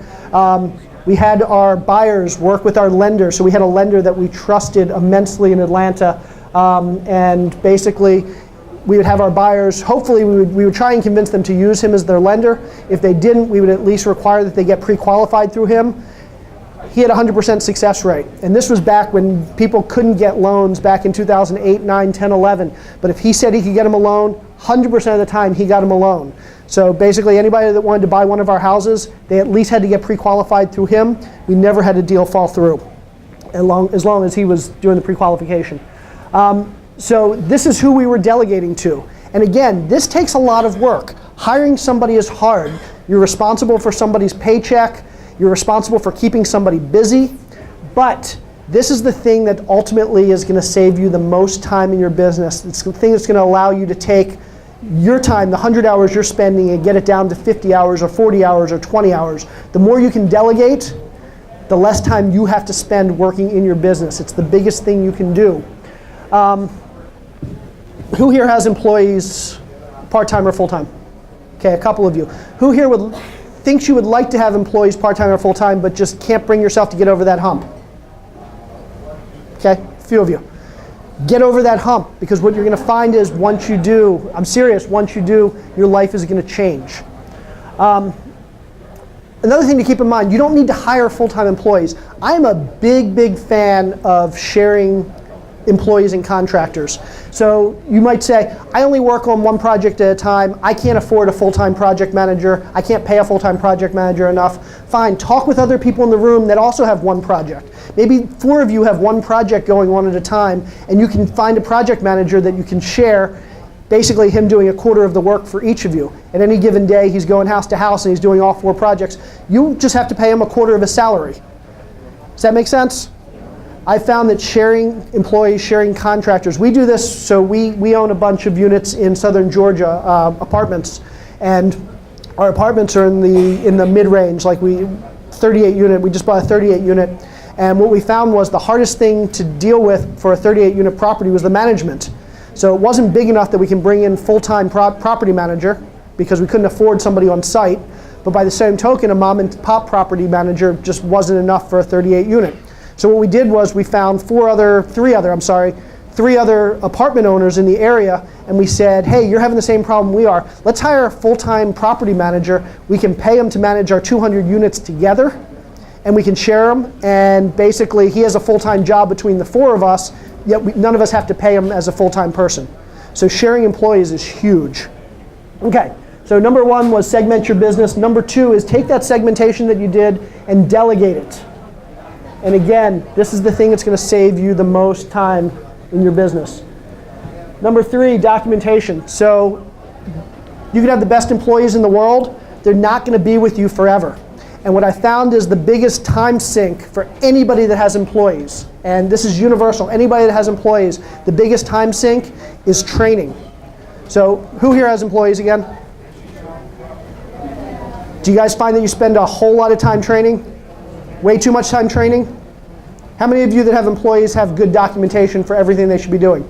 We had our buyers work with our lender. So we had a lender that we trusted immensely in Atlanta, and basically, we would have our buyers, hopefully we would try and convince them to use him as their lender. If they didn't, we would at least require that they get pre-qualified through him. He had a 100% success rate. And this was back when people couldn't get loans back in 2008, 9, 10, 11. But if he said he could get them a loan, 100% of the time he got them a loan. So basically anybody that wanted to buy one of our houses, they at least had to get pre-qualified through him. We never had a deal fall through, as long as he was doing the pre-qualification. So this is who we were delegating to. And again, this takes a lot of work. Hiring somebody is hard. You're responsible for somebody's paycheck. You're responsible for keeping somebody busy. But this is the thing that ultimately is going to save you the most time in your business. It's the thing that's going to allow you to take your time, the 100 hours you're spending, and get it down to 50 hours or 40 hours or 20 hours. The more you can delegate, the less time you have to spend working in your business. It's the biggest thing you can do. Who here has employees, part-time or full-time? Okay, a couple of you. Who here thinks you would like to have employees part-time or full-time, but just can't bring yourself to get over that hump? Okay, a few of you. Get over that hump, because what you're going to find is once you do, I'm serious, once you do, your life is going to change. Another thing to keep in mind, you don't need to hire full-time employees. I am a big, big fan of sharing employees and contractors. So you might say, I only work on one project at a time. I can't afford a full-time project manager. I can't pay a full-time project manager enough. Fine, talk with other people in the room that also have one project. Maybe 4 of you have one project going on at a time, and you can find a project manager that you can share, basically him doing a quarter of the work for each of you. At any given day, he's going house to house and he's doing all 4 projects. You just have to pay him a quarter of his salary. Does that make sense? I found that sharing employees, sharing contractors, we do this, so we own a bunch of units in southern Georgia, apartments, and our apartments are in the mid-range, like 38 unit, we just bought a 38 unit, and what we found was the hardest thing to deal with for a 38 unit property was the management. So it wasn't big enough that we can bring in full-time property manager because we couldn't afford somebody on site, but by the same token, a mom and pop property manager just wasn't enough for a 38 unit. So what we did was we found 3 other apartment owners in the area, and we said, hey, you're having the same problem we are. Let's hire a full-time property manager. We can pay him to manage our 200 units together, and we can share them, and basically he has a full-time job between the 4 of us, yet none of us have to pay him as a full-time person. So sharing employees is huge. Okay, so number 1 was segment your business. Number 2 is take that segmentation that you did and delegate it. And again, this is the thing that's going to save you the most time in your business. Number 3, documentation. So you can have the best employees in the world. They're not going to be with you forever. And what I found is the biggest time sink for anybody that has employees, and this is universal, anybody that has employees, the biggest time sink is training. So who here has employees again? Do you guys find that you spend a whole lot of time training? Way too much time training? How many of you that have employees have good documentation for everything they should be doing?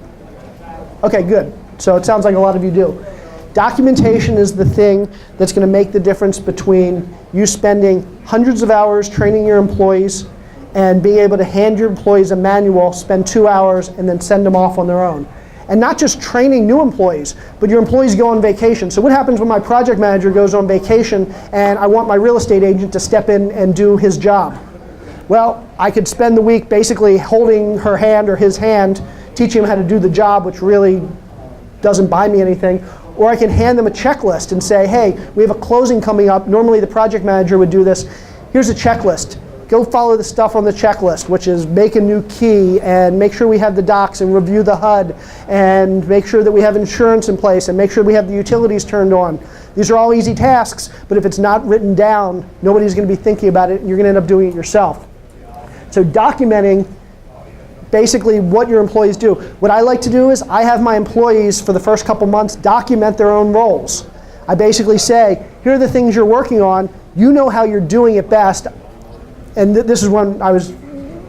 Okay, good. So it sounds like a lot of you do. Documentation is the thing that's going to make the difference between you spending hundreds of hours training your employees and being able to hand your employees a manual, spend 2 hours, and then send them off on their own. And not just training new employees, but your employees go on vacation. So what happens when my project manager goes on vacation and I want my real estate agent to step in and do his job? Well, I could spend the week basically holding her hand or his hand, teaching him how to do the job, which really doesn't buy me anything. Or I can hand them a checklist and say, hey, we have a closing coming up. Normally the project manager would do this. Here's a checklist. Go follow the stuff on the checklist, which is make a new key and make sure we have the docs and review the HUD and make sure that we have insurance in place and make sure we have the utilities turned on. These are all easy tasks, but if it's not written down, nobody's going to be thinking about it and you're going to end up doing it yourself. So documenting basically what your employees do. What I like to do is I have my employees for the first couple months document their own roles. I basically say, here are the things you're working on. You know how you're doing it best. And this is when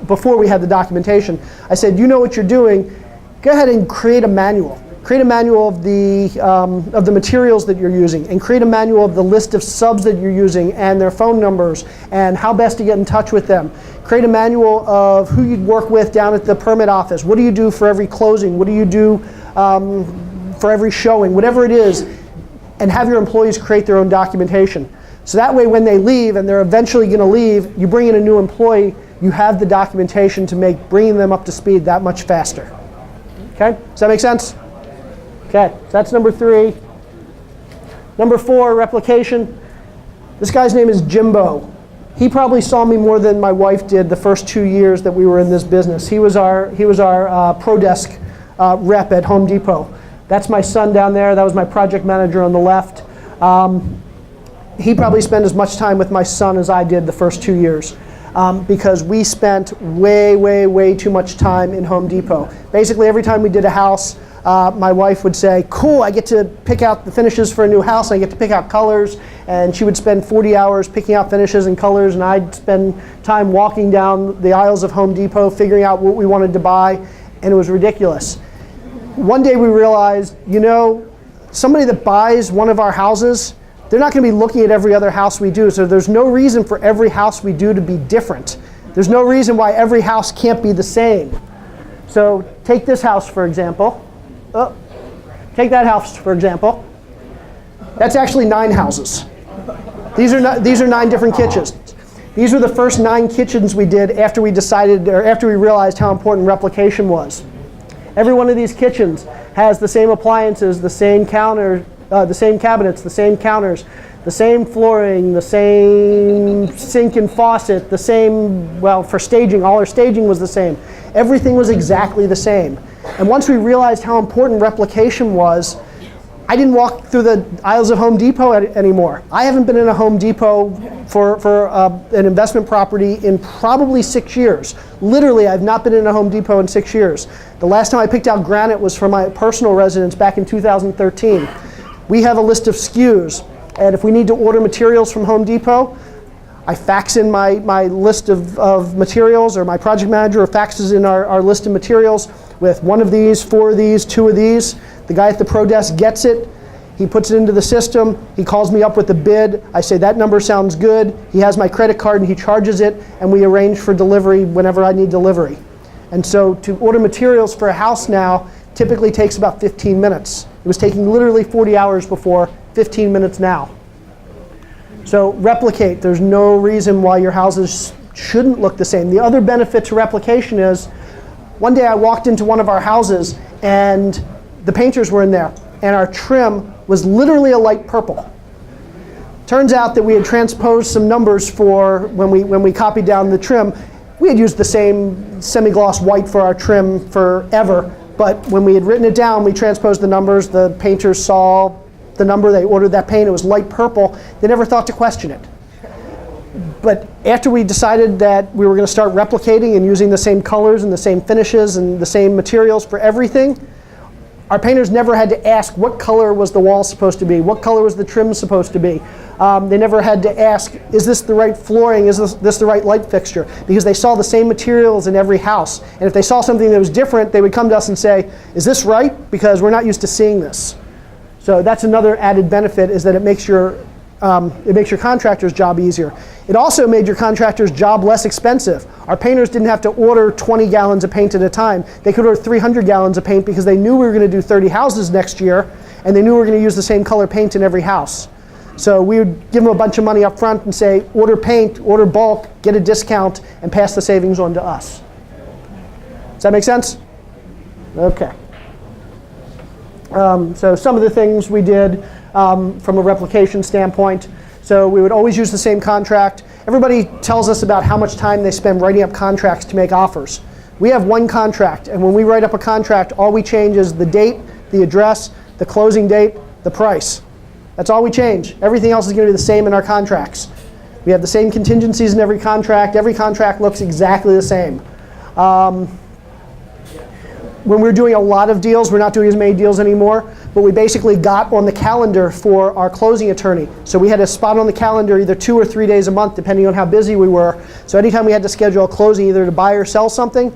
before we had the documentation. I said, you know what you're doing, go ahead and create a manual. Create a manual of the materials that you're using, and create a manual of the list of subs that you're using and their phone numbers and how best to get in touch with them. Create a manual of who you'd work with down at the permit office. What do you do for every closing? What do you do for every showing? Whatever it is, and have your employees create their own documentation. So that way when they leave, and they're eventually going to leave, you bring in a new employee, you have the documentation to make bringing them up to speed that much faster. Okay, does that make sense? Okay, so that's number 3. Number 4, replication. This guy's name is Jimbo. He probably saw me more than my wife did the first 2 years that we were in this business. He was our Pro Desk rep at Home Depot. That's my son down there. That was my project manager on the left. He probably spent as much time with my son as I did the first 2 years because we spent way too much time in Home Depot. Basically, every time we did a house, my wife would say, cool, I get to pick out the finishes for a new house, and I get to pick out colors, and she would spend 40 hours picking out finishes and colors, and I'd spend time walking down the aisles of Home Depot figuring out what we wanted to buy, and it was ridiculous. One day we realized, you know, somebody that buys one of our houses, they're not going to be looking at every other house we do, so there's no reason for every house we do to be different. There's no reason why every house can't be the same. So take this house, for example. Take that house, for example. That's actually 9 houses. These are 9 different kitchens. These were the first 9 kitchens we did after we decided, or after we realized how important replication was. Every one of these kitchens has the same appliances, the same counter, the same cabinets, the same counters, the same flooring, the same sink and faucet, the same, well, for staging, all our staging was the same. Everything was exactly the same. And once we realized how important replication was, I didn't walk through the aisles of Home Depot anymore. I haven't been in a Home Depot for an investment property in probably 6 years. Literally, I've not been in a Home Depot in 6 years. The last time I picked out granite was for my personal residence back in 2013. We have a list of SKUs, and if we need to order materials from Home Depot, I fax in my list of materials, or my project manager faxes in our list of materials with 1 of these, 4 of these, 2 of these. The guy at the Pro Desk gets it. He puts it into the system. He calls me up with the bid. I say, that number sounds good. He has my credit card and he charges it, and we arrange for delivery whenever I need delivery. And so to order materials for a house now typically takes about 15 minutes. It was taking literally 40 hours before, 15 minutes now. So replicate. There's no reason why your houses shouldn't look the same. The other benefit to replication is, one day I walked into one of our houses and the painters were in there, and our trim was literally a light purple. Turns out that we had transposed some numbers for when we copied down the trim. We had used the same semi-gloss white for our trim forever, but when we had written it down, we transposed the numbers. The painters saw the number, they ordered that paint, it was light purple. They never thought to question it. But after we decided that we were going to start replicating and using the same colors and the same finishes and the same materials for everything, our painters never had to ask what color was the wall supposed to be, what color was the trim supposed to be. They never had to ask, is this the right flooring, is this the right light fixture? Because they saw the same materials in every house. And if they saw something that was different, they would come to us and say, is this right? Because we're not used to seeing this. So that's another added benefit, is that it makes your contractor's job easier. It also made your contractor's job less expensive. Our painters didn't have to order 20 gallons of paint at a time. They could order 300 gallons of paint because they knew we were going to do 30 houses next year, and they knew we were going to use the same color paint in every house. So we would give them a bunch of money up front and say, order paint, order bulk, get a discount, and pass the savings on to us. Does that make sense? Okay. So some of the things we did from a replication standpoint. So we would always use the same contract. Everybody tells us about how much time they spend writing up contracts to make offers. We have one contract, and when we write up a contract, all we change is the date, the address, the closing date, the price. That's all we change. Everything else is going to be the same in our contracts. We have the same contingencies in every contract. Every contract looks exactly the same. When we're doing a lot of deals, we're not doing as many deals anymore, but we basically got on the calendar for our closing attorney. So we had a spot on the calendar either 2 or 3 days a month, depending on how busy we were. So anytime we had to schedule a closing either to buy or sell something,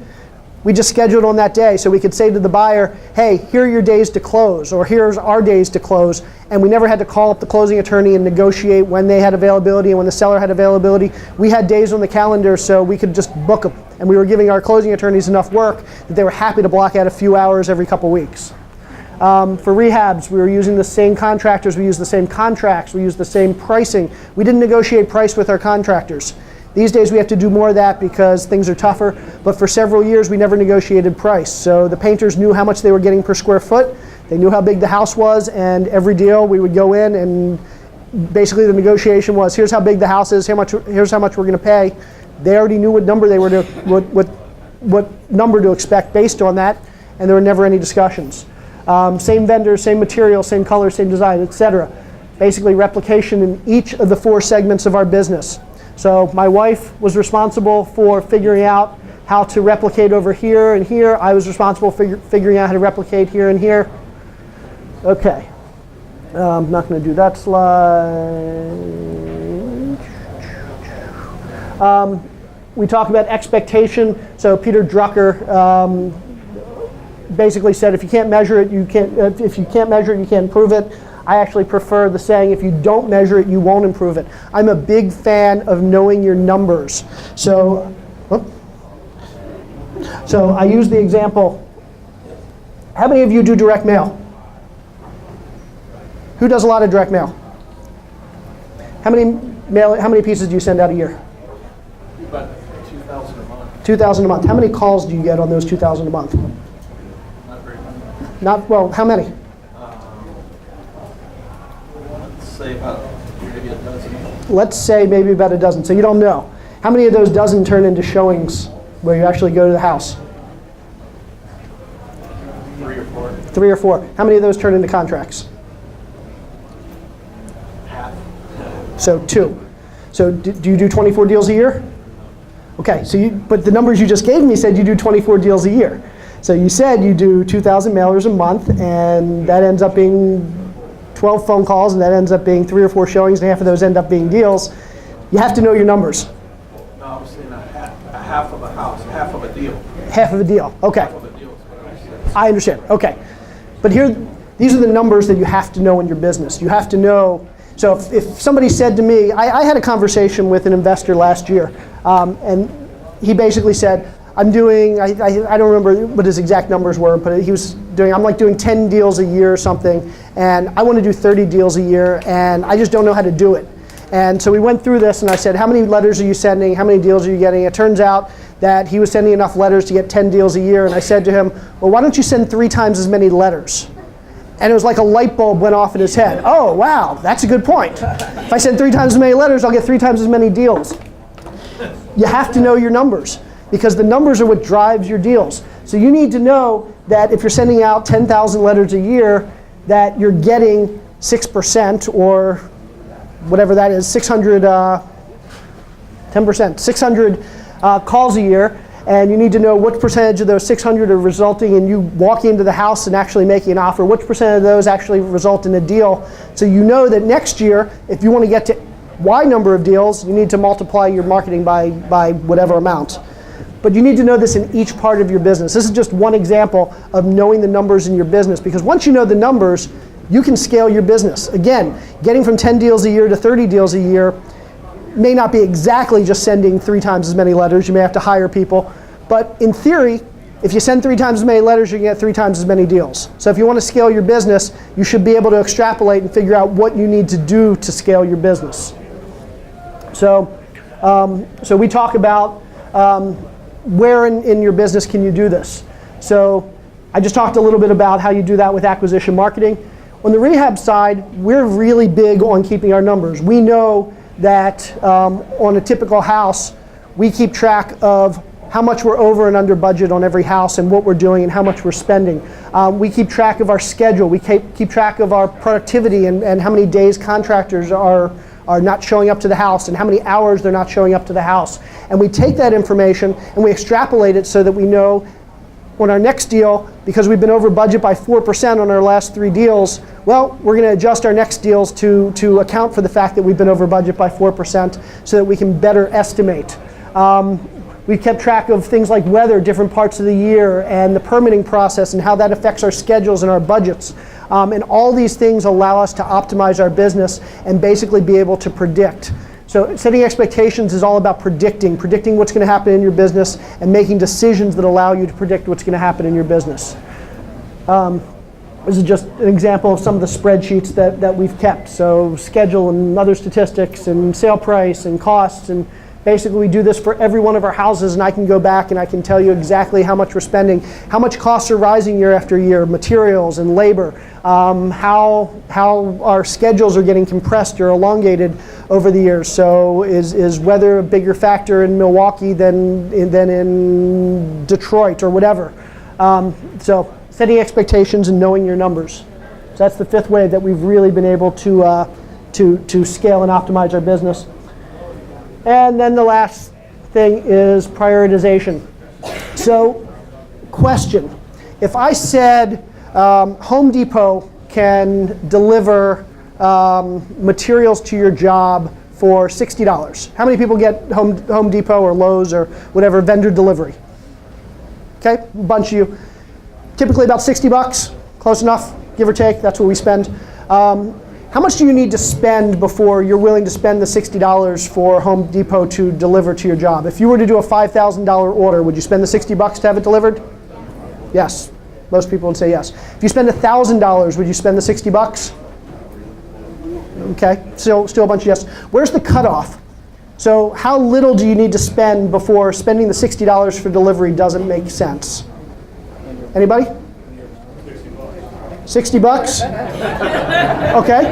we just scheduled on that day. So we could say to the buyer, hey, here are your days to close, or here's our days to close. And we never had to call up the closing attorney and negotiate when they had availability and when the seller had availability. We had days on the calendar so we could just book them. And we were giving our closing attorneys enough work that they were happy to block out a few hours every couple weeks. For rehabs, we were using the same contractors, we used the same contracts, we used the same pricing. We didn't negotiate price with our contractors. These days we have to do more of that because things are tougher, but for several years we never negotiated price. So the painters knew how much they were getting per square foot, they knew how big the house was, and every deal we would go in and basically the negotiation was, here's how big the house is, here's how much we're going to pay. They already knew what number they were to, what number to expect based on that, and there were never any discussions. Same vendors, same material, same color, same design, etc. Basically replication in each of the 4 segments of our business. So my wife was responsible for figuring out how to replicate over here and here. I was responsible for figuring out how to replicate here and here. Okay. I'm not going to do that slide. We talk about expectation. So Peter Drucker basically said, if you can't measure it, you can't. If you can't measure it, you can't improve it. I actually prefer the saying, if you don't measure it, you won't improve it. I'm a big fan of knowing your numbers. So I use the example. How many of you do direct mail? Who does a lot of direct mail? How many pieces do you send out a year? About 2,000 a month. 2,000 a month. How many calls do you get on those 2,000 a month? Not very many. Not, well, how many? Let's say about maybe a dozen. Let's say maybe about a dozen. So you don't know. How many of those dozen turn into showings where you actually go to the house? 3 or 4. 3 or 4. How many of those turn into contracts? Half. So 2. So do you do 24 deals a year? Okay, so but the numbers you just gave me said you do 24 deals a year. So you said you do 2,000 mailers a month, and that ends up being 12 phone calls, and that ends up being 3 or 4 showings, and half of those end up being deals. You have to know your numbers. No, I was saying a half of a house, half of a deal. Half of a deal, okay. Half of a deal is what I said. I understand, okay. But here, these are the numbers that you have to know in your business. You have to know, so if somebody said to me, I had a conversation with an investor last year, and he basically said, I'm doing, I don't remember what his exact numbers were, but he was doing, I'm like doing 10 deals a year or something, and I want to do 30 deals a year, and I just don't know how to do it. And so we went through this, and I said, how many letters are you sending? How many deals are you getting? It turns out that he was sending enough letters to get 10 deals a year, and I said to him, well, why don't you send 3 times as many letters? And it was like a light bulb went off in his head. Oh, wow, that's a good point. If I send 3 times as many letters, I'll get 3 times as many deals. You have to know your numbers, because the numbers are what drives your deals. So you need to know that if you're sending out 10,000 letters a year, that you're getting 6% or whatever that is, 600, 10%, 600 calls a year, and you need to know what percentage of those 600 are resulting in you walking into the house and actually making an offer, which percent of those actually result in a deal. So you know that next year, if you want to get to Y number of deals, you need to multiply your marketing by whatever amount. But you need to know this in each part of your business. This is just one example of knowing the numbers in your business, because once you know the numbers, you can scale your business. Again, getting from 10 deals a year to 30 deals a year may not be exactly just sending 3 times as many letters. You may have to hire people. But in theory, if you send 3 times as many letters, you can get 3 times as many deals. So if you want to scale your business, you should be able to extrapolate and figure out what you need to do to scale your business. So, so we talk about where in your business can you do this. So I just talked a little bit about how you do that with acquisition marketing. On the rehab side, we're really big on keeping our numbers. We know that on a typical house, we keep track of how much we're over and under budget on every house and what we're doing and how much we're spending. We keep track of our schedule. We keep track of our productivity and how many days contractors are not showing up to the house and how many hours they're not showing up to the house. And we take that information and we extrapolate it so that we know on our next deal, because we've been over budget by 4% on our last 3 deals, well, we're going to adjust our next deals to account for the fact that we've been over budget by 4% so that we can better estimate. We've kept track of things like weather, different parts of the year, and the permitting process and how that affects our schedules and our budgets. And all these things allow us to optimize our business and basically be able to predict. So setting expectations is all about predicting what's going to happen in your business and making decisions that allow you to predict what's going to happen in your business. This is just an example of some of the spreadsheets that we've kept. So schedule and other statistics and sale price and costs, and basically we do this for every one of our houses, and I can go back and I can tell you exactly how much we're spending, how much costs are rising year after year, materials and labor, how our schedules are getting compressed or elongated over the years. So is weather a bigger factor in Milwaukee than in Detroit or whatever? So setting expectations and knowing your numbers. So that's the 5th way that we've really been able to scale and optimize our business. And then the last thing is prioritization. So, question. If I said Home Depot can deliver materials to your job for $60, how many people get Home Depot or Lowe's or whatever vendor delivery? Okay, a bunch of you. Typically about $60, close enough, give or take, that's what we spend. How much do you need to spend before you're willing to spend the $60 for Home Depot to deliver to your job? If you were to do a $5,000 order, would you spend the $60 to have it delivered? Yes. Most people would say yes. If you spend $1,000, would you spend the $60? Okay, still a bunch of yes. Where's the cutoff? So how little do you need to spend before spending the $60 for delivery doesn't make sense? Anybody? 60 bucks? Okay.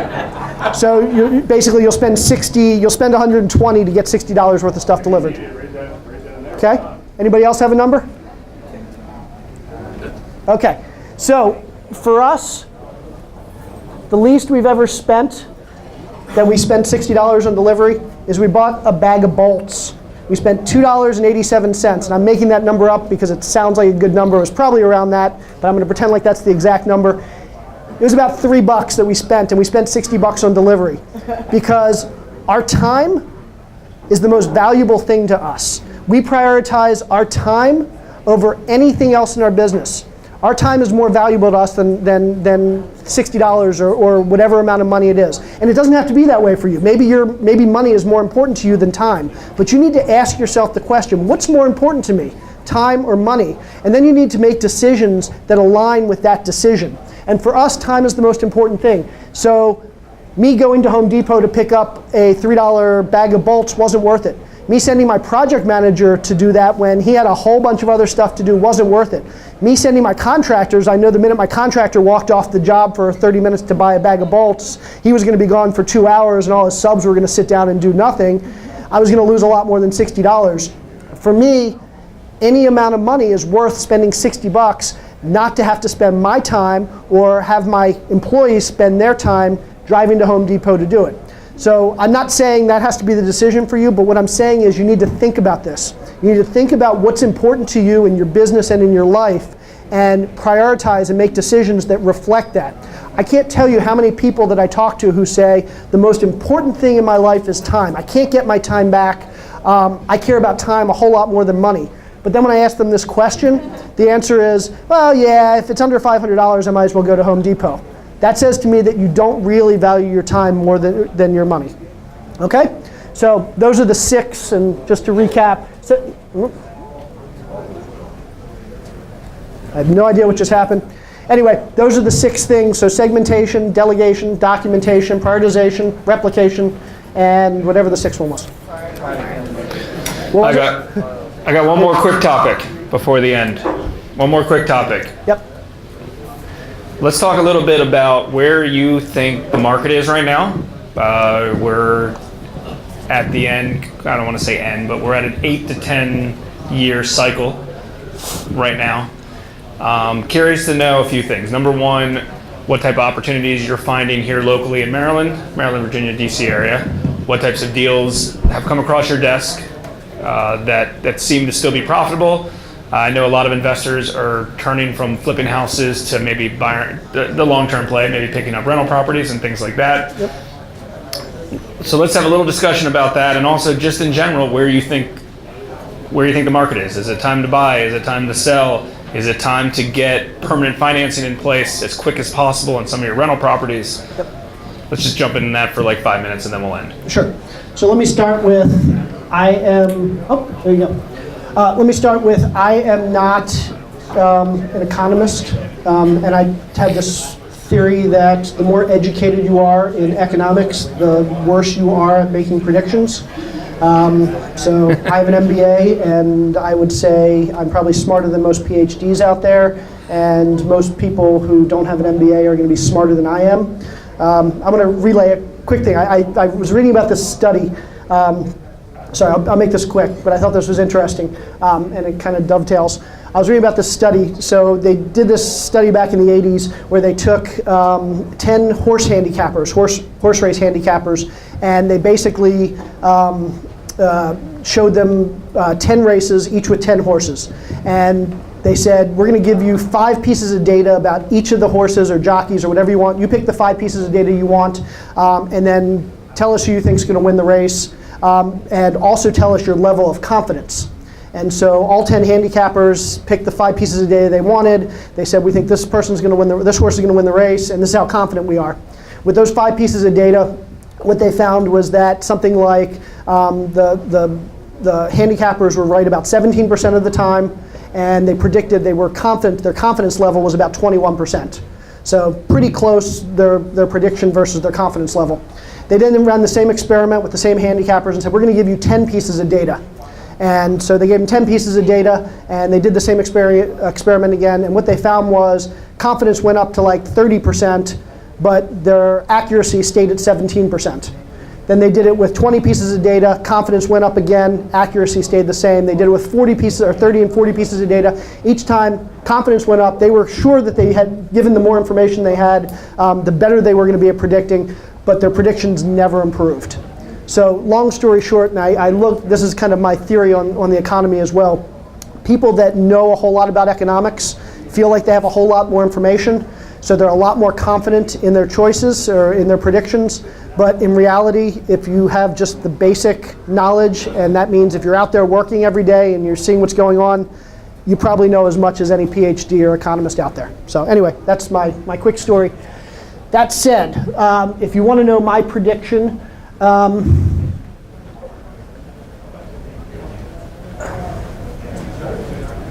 So you'll spend 60, you'll spend 120 to get $60 worth of stuff delivered. Okay. Anybody else have a number? Okay. So for us, the least we've ever spent, that we spent $60 on delivery, is we bought a bag of bolts. We spent $2.87, and I'm making that number up because it sounds like a good number. It was probably around that, but I'm going to pretend like that's the exact number. It was about $3 that we spent, and we spent $60 on delivery because our time is the most valuable thing to us. We prioritize our time over anything else in our business. Our time is more valuable to us than $60 or whatever amount of money it is. And it doesn't have to be that way for you. Maybe money is more important to you than time. But you need to ask yourself the question, what's more important to me, time or money? And then you need to make decisions that align with that decision. And for us, time is the most important thing. So me going to Home Depot to pick up a $3 bag of bolts wasn't worth it. Me sending my project manager to do that when he had a whole bunch of other stuff to do wasn't worth it. Me sending my contractors, I know the minute my contractor walked off the job for 30 minutes to buy a bag of bolts, he was going to be gone for 2 hours and all his subs were going to sit down and do nothing. I was going to lose a lot more than $60. For me, any amount of money is worth spending $60 not to have to spend my time or have my employees spend their time driving to Home Depot to do it. So I'm not saying that has to be the decision for you, but what I'm saying is you need to think about this. You need to think about what's important to you in your business and in your life and prioritize and make decisions that reflect that. I can't tell you how many people that I talk to who say the most important thing in my life is time. I can't get my time back. I care about time a whole lot more than money. But then when I ask them this question, the answer is, well, yeah, if it's under $500, I might as well go to Home Depot. That says to me that you don't really value your time more than your money. Okay? So those are the 6, and just to recap. I have no idea what just happened. Anyway, those are the 6 things. So segmentation, delegation, documentation, prioritization, replication, and whatever the 6th one was. I got one more quick topic before the end. One more quick topic. Yep. Let's talk a little bit about where you think the market is right now. We're at the end, I don't want to say end, but we're at an 8 to 10 year cycle right now. Curious to know a few things. Number one, what type of opportunities you're finding here locally in Maryland, Virginia, DC area. What types of deals have come across your desk that seem to still be profitable. I know a lot of investors are turning from flipping houses to maybe buying the long-term play, maybe picking up rental properties and things like that. Yep. So let's have a little discussion about that, and also just in general, where you think the market is. Is it time to buy? Is it time to sell? Is it time to get permanent financing in place as quick as possible on some of your rental properties? Yep. Let's just jump into that for like 5 minutes and then we'll end. Sure. So let me start with there you go. Let me start with I am not an economist, and I have this theory that the more educated you are in economics, the worse you are at making predictions. So I have an MBA, and I would say I'm probably smarter than most PhDs out there, and most people who don't have an MBA are going to be smarter than I am. I'm going to relay a quick thing. I was reading about this study. Sorry, I'll make this quick, but I thought this was interesting, and it kind of dovetails. I was reading about this study. So they did this study back in the 80s where they took 10 horse handicappers, horse race handicappers, and they basically showed them 10 races, each with 10 horses. And they said, we're going to give you 5 pieces of data about each of the horses or jockeys or whatever you want. You pick the 5 pieces of data you want, and then tell us who you think is going to win the race, and also tell us your level of confidence. And so all 10 handicappers picked the 5 pieces of data they wanted. They said, we think this person's going to win this horse is going to win the race, and this is how confident we are. With those 5 pieces of data, what they found was that something like the handicappers were right about 17% of the time, and they predicted they were confident, their confidence level was about 21%. So pretty close, their prediction versus their confidence level. They then ran the same experiment with the same handicappers and said, we're going to give you 10 pieces of data. And so they gave them 10 pieces of data, and they did the same experiment again, and what they found was confidence went up to like 30%, but their accuracy stayed at 17%. Then they did it with 20 pieces of data, confidence went up again, accuracy stayed the same. They did it with 40 pieces, or 30 and 40 pieces of data. Each time confidence went up. They were sure that they had, given the more information they had, the better they were going to be at predicting, but their predictions never improved. So long story short, and this is kind of my theory on the economy as well. People that know a whole lot about economics feel like they have a whole lot more information, so they're a lot more confident in their choices or in their predictions. But in reality, if you have just the basic knowledge, and that means if you're out there working every day and you're seeing what's going on, you probably know as much as any PhD or economist out there. So anyway, that's my quick story. That said, if you want to know my prediction,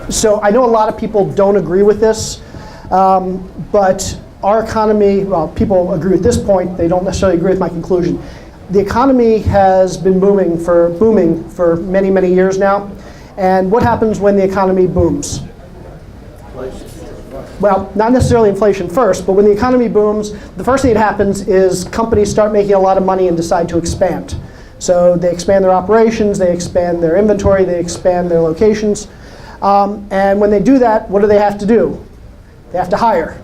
so I know a lot of people don't agree with this, but our economy, well, people agree at this point, they don't necessarily agree with my conclusion. The economy has been booming for many, many years now. And what happens when the economy booms? Well, not necessarily inflation first, but when the economy booms, the first thing that happens is companies start making a lot of money and decide to expand. So they expand their operations, they expand their inventory, they expand their locations. And when they do that, what do they have to do? They have to hire.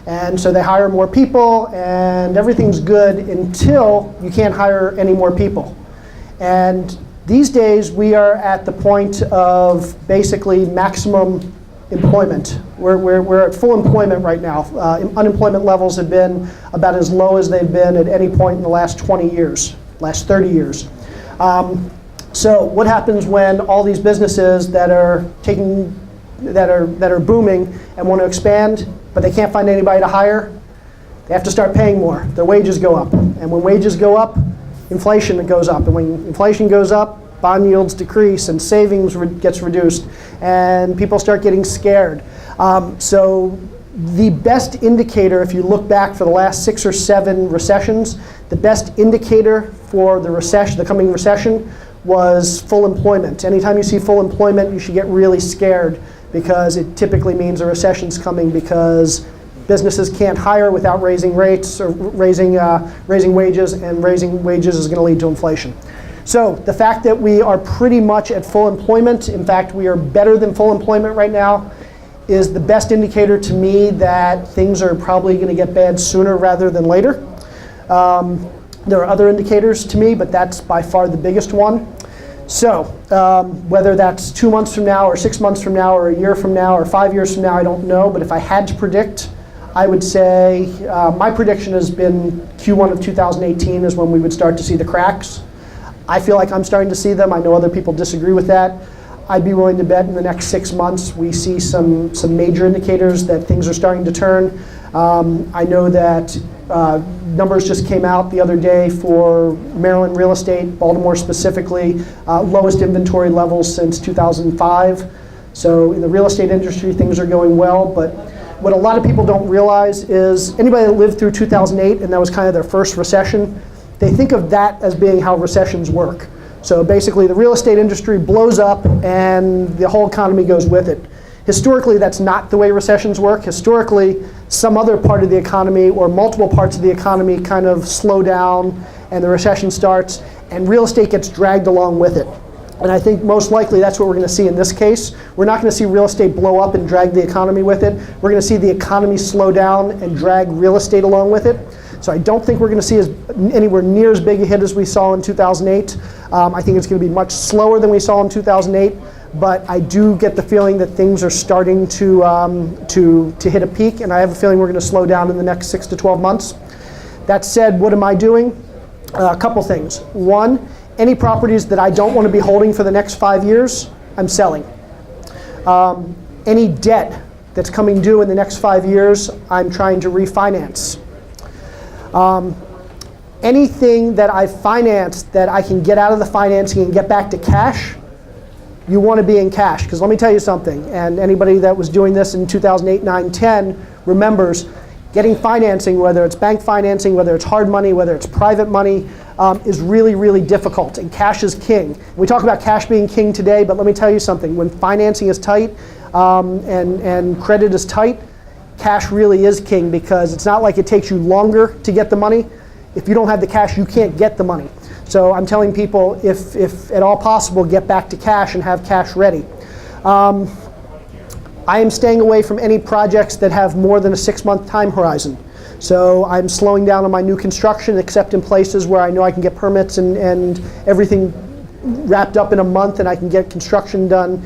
And so they hire more people, and everything's good until you can't hire any more people. And these days, we are at the point of basically maximum employment. We're at full employment right now. Unemployment levels have been about as low as they've been at any point in the last 20 years, last 30 years. So what happens when all these businesses that are booming and want to expand, but they can't find anybody to hire? They have to start paying more. Their wages go up. And when wages go up, inflation goes up. And when inflation goes up, bond yields decrease and savings gets reduced, and people start getting scared. So the best indicator, if you look back for the last 6 or 7 recessions, the best indicator for the recession, the coming recession, was full employment. Anytime you see full employment, you should get really scared, because it typically means a recession's coming, because businesses can't hire without raising rates or raising wages, and raising wages is going to lead to inflation. So the fact that we are pretty much at full employment, in fact we are better than full employment right now, is the best indicator to me that things are probably going to get bad sooner rather than later. There are other indicators to me, but that's by far the biggest one. So whether that's 2 months from now, or 6 months from now, or a year from now, or 5 years from now, I don't know. But if I had to predict, I would say my prediction has been Q1 of 2018 is when we would start to see the cracks. I feel like I'm starting to see them. I know other people disagree with that. I'd be willing to bet in the next 6 months we see some major indicators that things are starting to turn. I know that numbers just came out the other day for Maryland real estate, Baltimore specifically, lowest inventory levels since 2005. So in the real estate industry, things are going well. But what a lot of people don't realize is anybody that lived through 2008, and that was kind of their first recession, they think of that as being how recessions work. So basically the real estate industry blows up and the whole economy goes with it. Historically, that's not the way recessions work. Historically, some other part of the economy or multiple parts of the economy kind of slow down and the recession starts, and real estate gets dragged along with it. And I think most likely that's what we're going to see in this case. We're not going to see real estate blow up and drag the economy with it. We're going to see the economy slow down and drag real estate along with it. So I don't think we're going to see anywhere near as big a hit as we saw in 2008. I think it's going to be much slower than we saw in 2008. But I do get the feeling that things are starting to hit a peak, and I have a feeling we're going to slow down in the next 6 to 12 months. That said, what am I doing? A couple things. One, any properties that I don't want to be holding for the next 5 years, I'm selling. Any debt that's coming due in the next 5 years, I'm trying to refinance. Anything that I financed that I can get out of the financing and get back to cash, you want to be in cash. Because let me tell you something, and anybody that was doing this in 2008, 9, 10 remembers getting financing, whether it's bank financing, whether it's hard money, whether it's private money, is really, really difficult. And cash is king. We talk about cash being king today, but let me tell you something. When financing is tight and credit is tight, cash really is king, because it's not like it takes you longer to get the money. If you don't have the cash, you can't get the money. So I'm telling people, if at all possible, get back to cash and have cash ready. I am staying away from any projects that have more than a 6-month time horizon. So I'm slowing down on my new construction, except in places where I know I can get permits and everything wrapped up in a month, and I can get construction done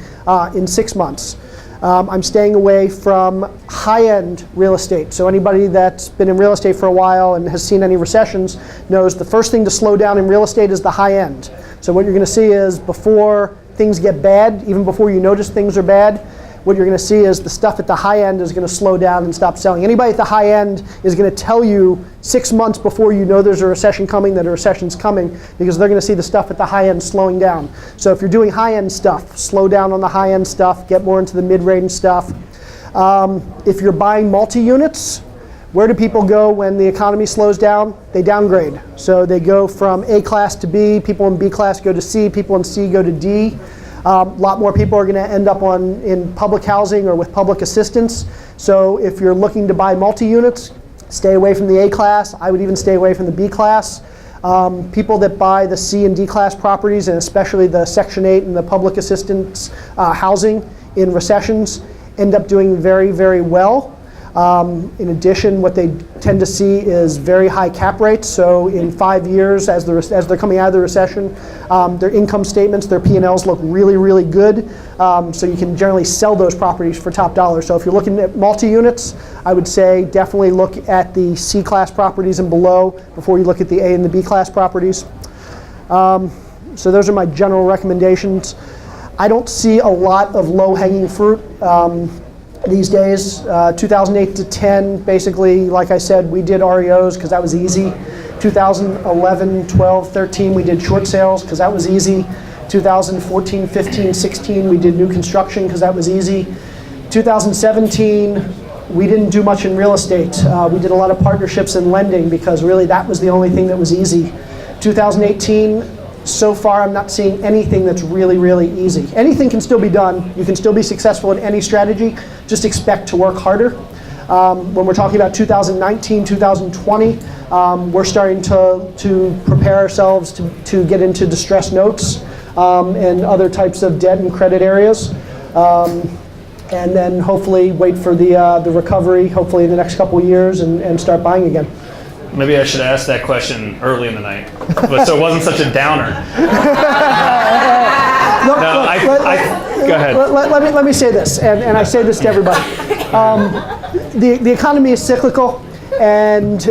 in 6 months. I'm staying away from high-end real estate. So anybody that's been in real estate for a while and has seen any recessions knows the first thing to slow down in real estate is the high end. So what you're going to see is before things get bad, even before you notice things are bad, what you're going to see is the stuff at the high end is going to slow down and stop selling. Anybody at the high end is going to tell you 6 months before you know there's a recession coming that a recession's coming, because they're going to see the stuff at the high end slowing down. So if you're doing high end stuff, slow down on the high end stuff, get more into the mid-range stuff. If you're buying multi-units, where do people go when the economy slows down? They downgrade. So they go from A class to B, people in B class go to C, people in C go to D. A lot more people are going to end up in public housing or with public assistance. So if you're looking to buy multi-units, stay away from the A class. I would even stay away from the B class. People that buy the C and D class properties, and especially the Section 8 and the public assistance housing in recessions, end up doing very, very well. In addition, what they tend to see is very high cap rates. So in 5 years, as they're coming out of the recession, their income statements, their P&Ls look really, really good. So you can generally sell those properties for top dollar. So if you're looking at multi-units, I would say definitely look at the C-class properties and below before you look at the A and the B-class properties. So those are my general recommendations. I don't see a lot of low-hanging fruit. these days. 2008 to 10, basically, like I said, we did REOs because that was easy. 2011, 12, 13, we did short sales because that was easy. 2014, 15, 16, we did new construction because that was easy. 2017, we didn't do much in real estate. We did a lot of partnerships and lending because really that was the only thing that was easy. 2018, so far I'm not seeing anything that's really, really easy. Anything can still be done. You can still be successful in any strategy. Just expect to work harder. When we're talking about 2019, 2020, we're starting to prepare ourselves to get into distressed notes and other types of debt and credit areas. And then hopefully wait for the recovery, hopefully in the next couple of years, and start buying again. Maybe I should have asked that question early in the night, but so it wasn't such a downer. Go ahead. Let me say this, and I say this to everybody. The economy is cyclical, and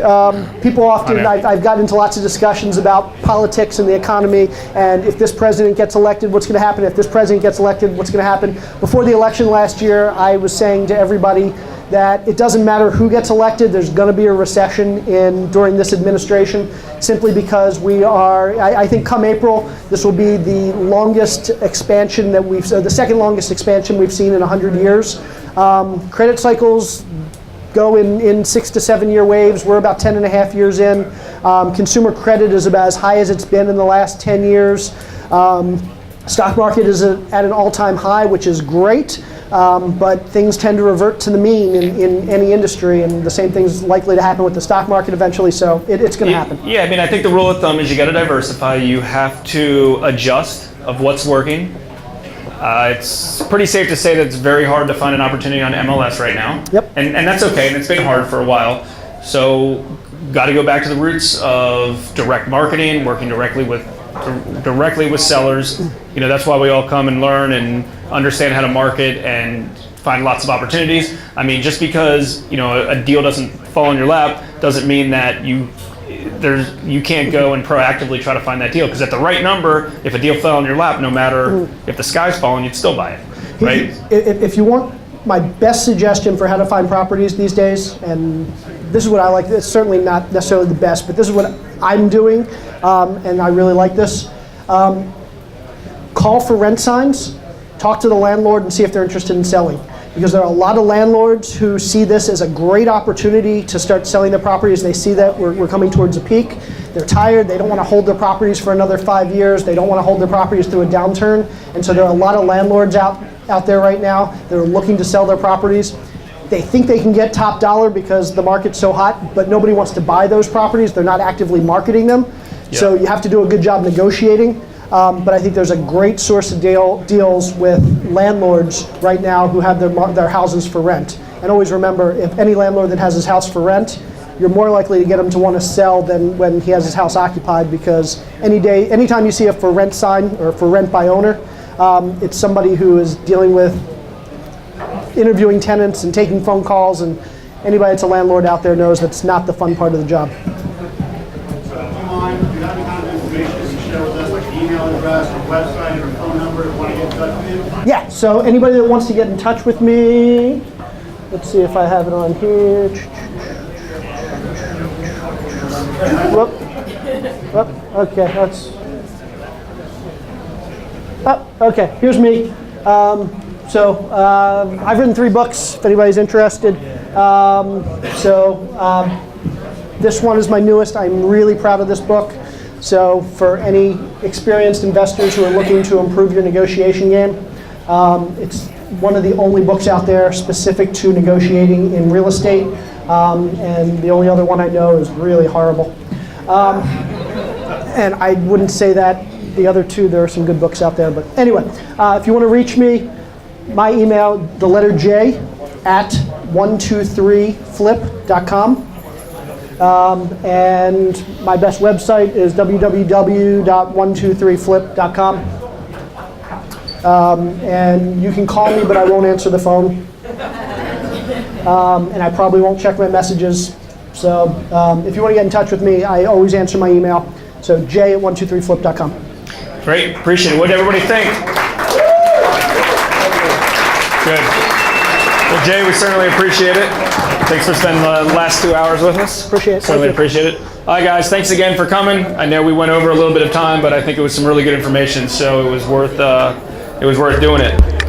people often, I've gotten into lots of discussions about politics and the economy, and if this president gets elected, what's going to happen? If this president gets elected, what's going to happen? Before the election last year, I was saying to everybody that it doesn't matter who gets elected, there's going to be a recession during this administration, simply because we are, I think come April, this will be the longest expansion that the second longest expansion we've seen in 100 years. Credit cycles go in 6 to 7 year waves. We're about 10 and a half years in. Consumer credit is about as high as it's been in the last 10 years. Stock market is at an all-time high, which is great. But things tend to revert to the mean in any industry, and the same thing's likely to happen with the stock market eventually, so it's going to happen. Yeah, I mean, I think the rule of thumb is you got to diversify. You have to adjust of what's working. It's pretty safe to say that it's very hard to find an opportunity on MLS right now. Yep. And that's okay, and it's been hard for a while. So got to go back to the roots of direct marketing, working directly with sellers. You know, that's why we all come and learn and understand how to market and find lots of opportunities. I mean, just because, you know, a deal doesn't fall in your lap doesn't mean that you can't go and proactively try to find that deal, because at the right number, if a deal fell in your lap, no matter if the sky's falling, you'd still buy it, right? If you want my best suggestion for how to find properties these days, and this is what I like, it's certainly not necessarily the best, but this is what I'm doing, and I really like this. Call for rent signs, talk to the landlord and see if they're interested in selling. Because there are a lot of landlords who see this as a great opportunity to start selling their properties. They see that we're coming towards a peak. They're tired. They don't want to hold their properties for another 5 years. They don't want to hold their properties through a downturn. And so there are a lot of landlords out there right now that are looking to sell their properties. They think they can get top dollar because the market's so hot, but nobody wants to buy those properties. They're not actively marketing them. Yeah. So you have to do a good job negotiating. But I think there's a great source of deals with landlords right now who have their houses for rent. And always remember, if any landlord that has his house for rent, you're more likely to get him to want to sell than when he has his house occupied, because anytime you see a for rent sign or for rent by owner, it's somebody who is dealing with interviewing tenants and taking phone calls, and anybody that's a landlord out there knows that's not the fun part of the job. Website or phone number if want to get in touch with you? Yeah, so anybody that wants to get in touch with me, let's see if I have it on here. Okay, okay, here's me. I've written 3 books, if anybody's interested. This one is my newest. I'm really proud of this book. So for any experienced investors who are looking to improve your negotiation game, it's one of the only books out there specific to negotiating in real estate, and the only other one I know is really horrible. And I wouldn't say that the other 2, there are some good books out there. But anyway, if you want to reach me, my email, the letter J, at 123flip.com. And my best website is www.123flip.com. And you can call me, but I won't answer the phone. And I probably won't check my messages. So if you want to get in touch with me, I always answer my email. So j@123flip.com. Great, appreciate it. What did everybody think? Good. Well, Jay, we certainly appreciate it. Thanks for spending the last 2 hours with us. Appreciate it. Certainly Thank you. appreciate it. All right, guys, thanks again for coming. I know we went over a little bit of time, but I think it was some really good information, so it was worth doing it.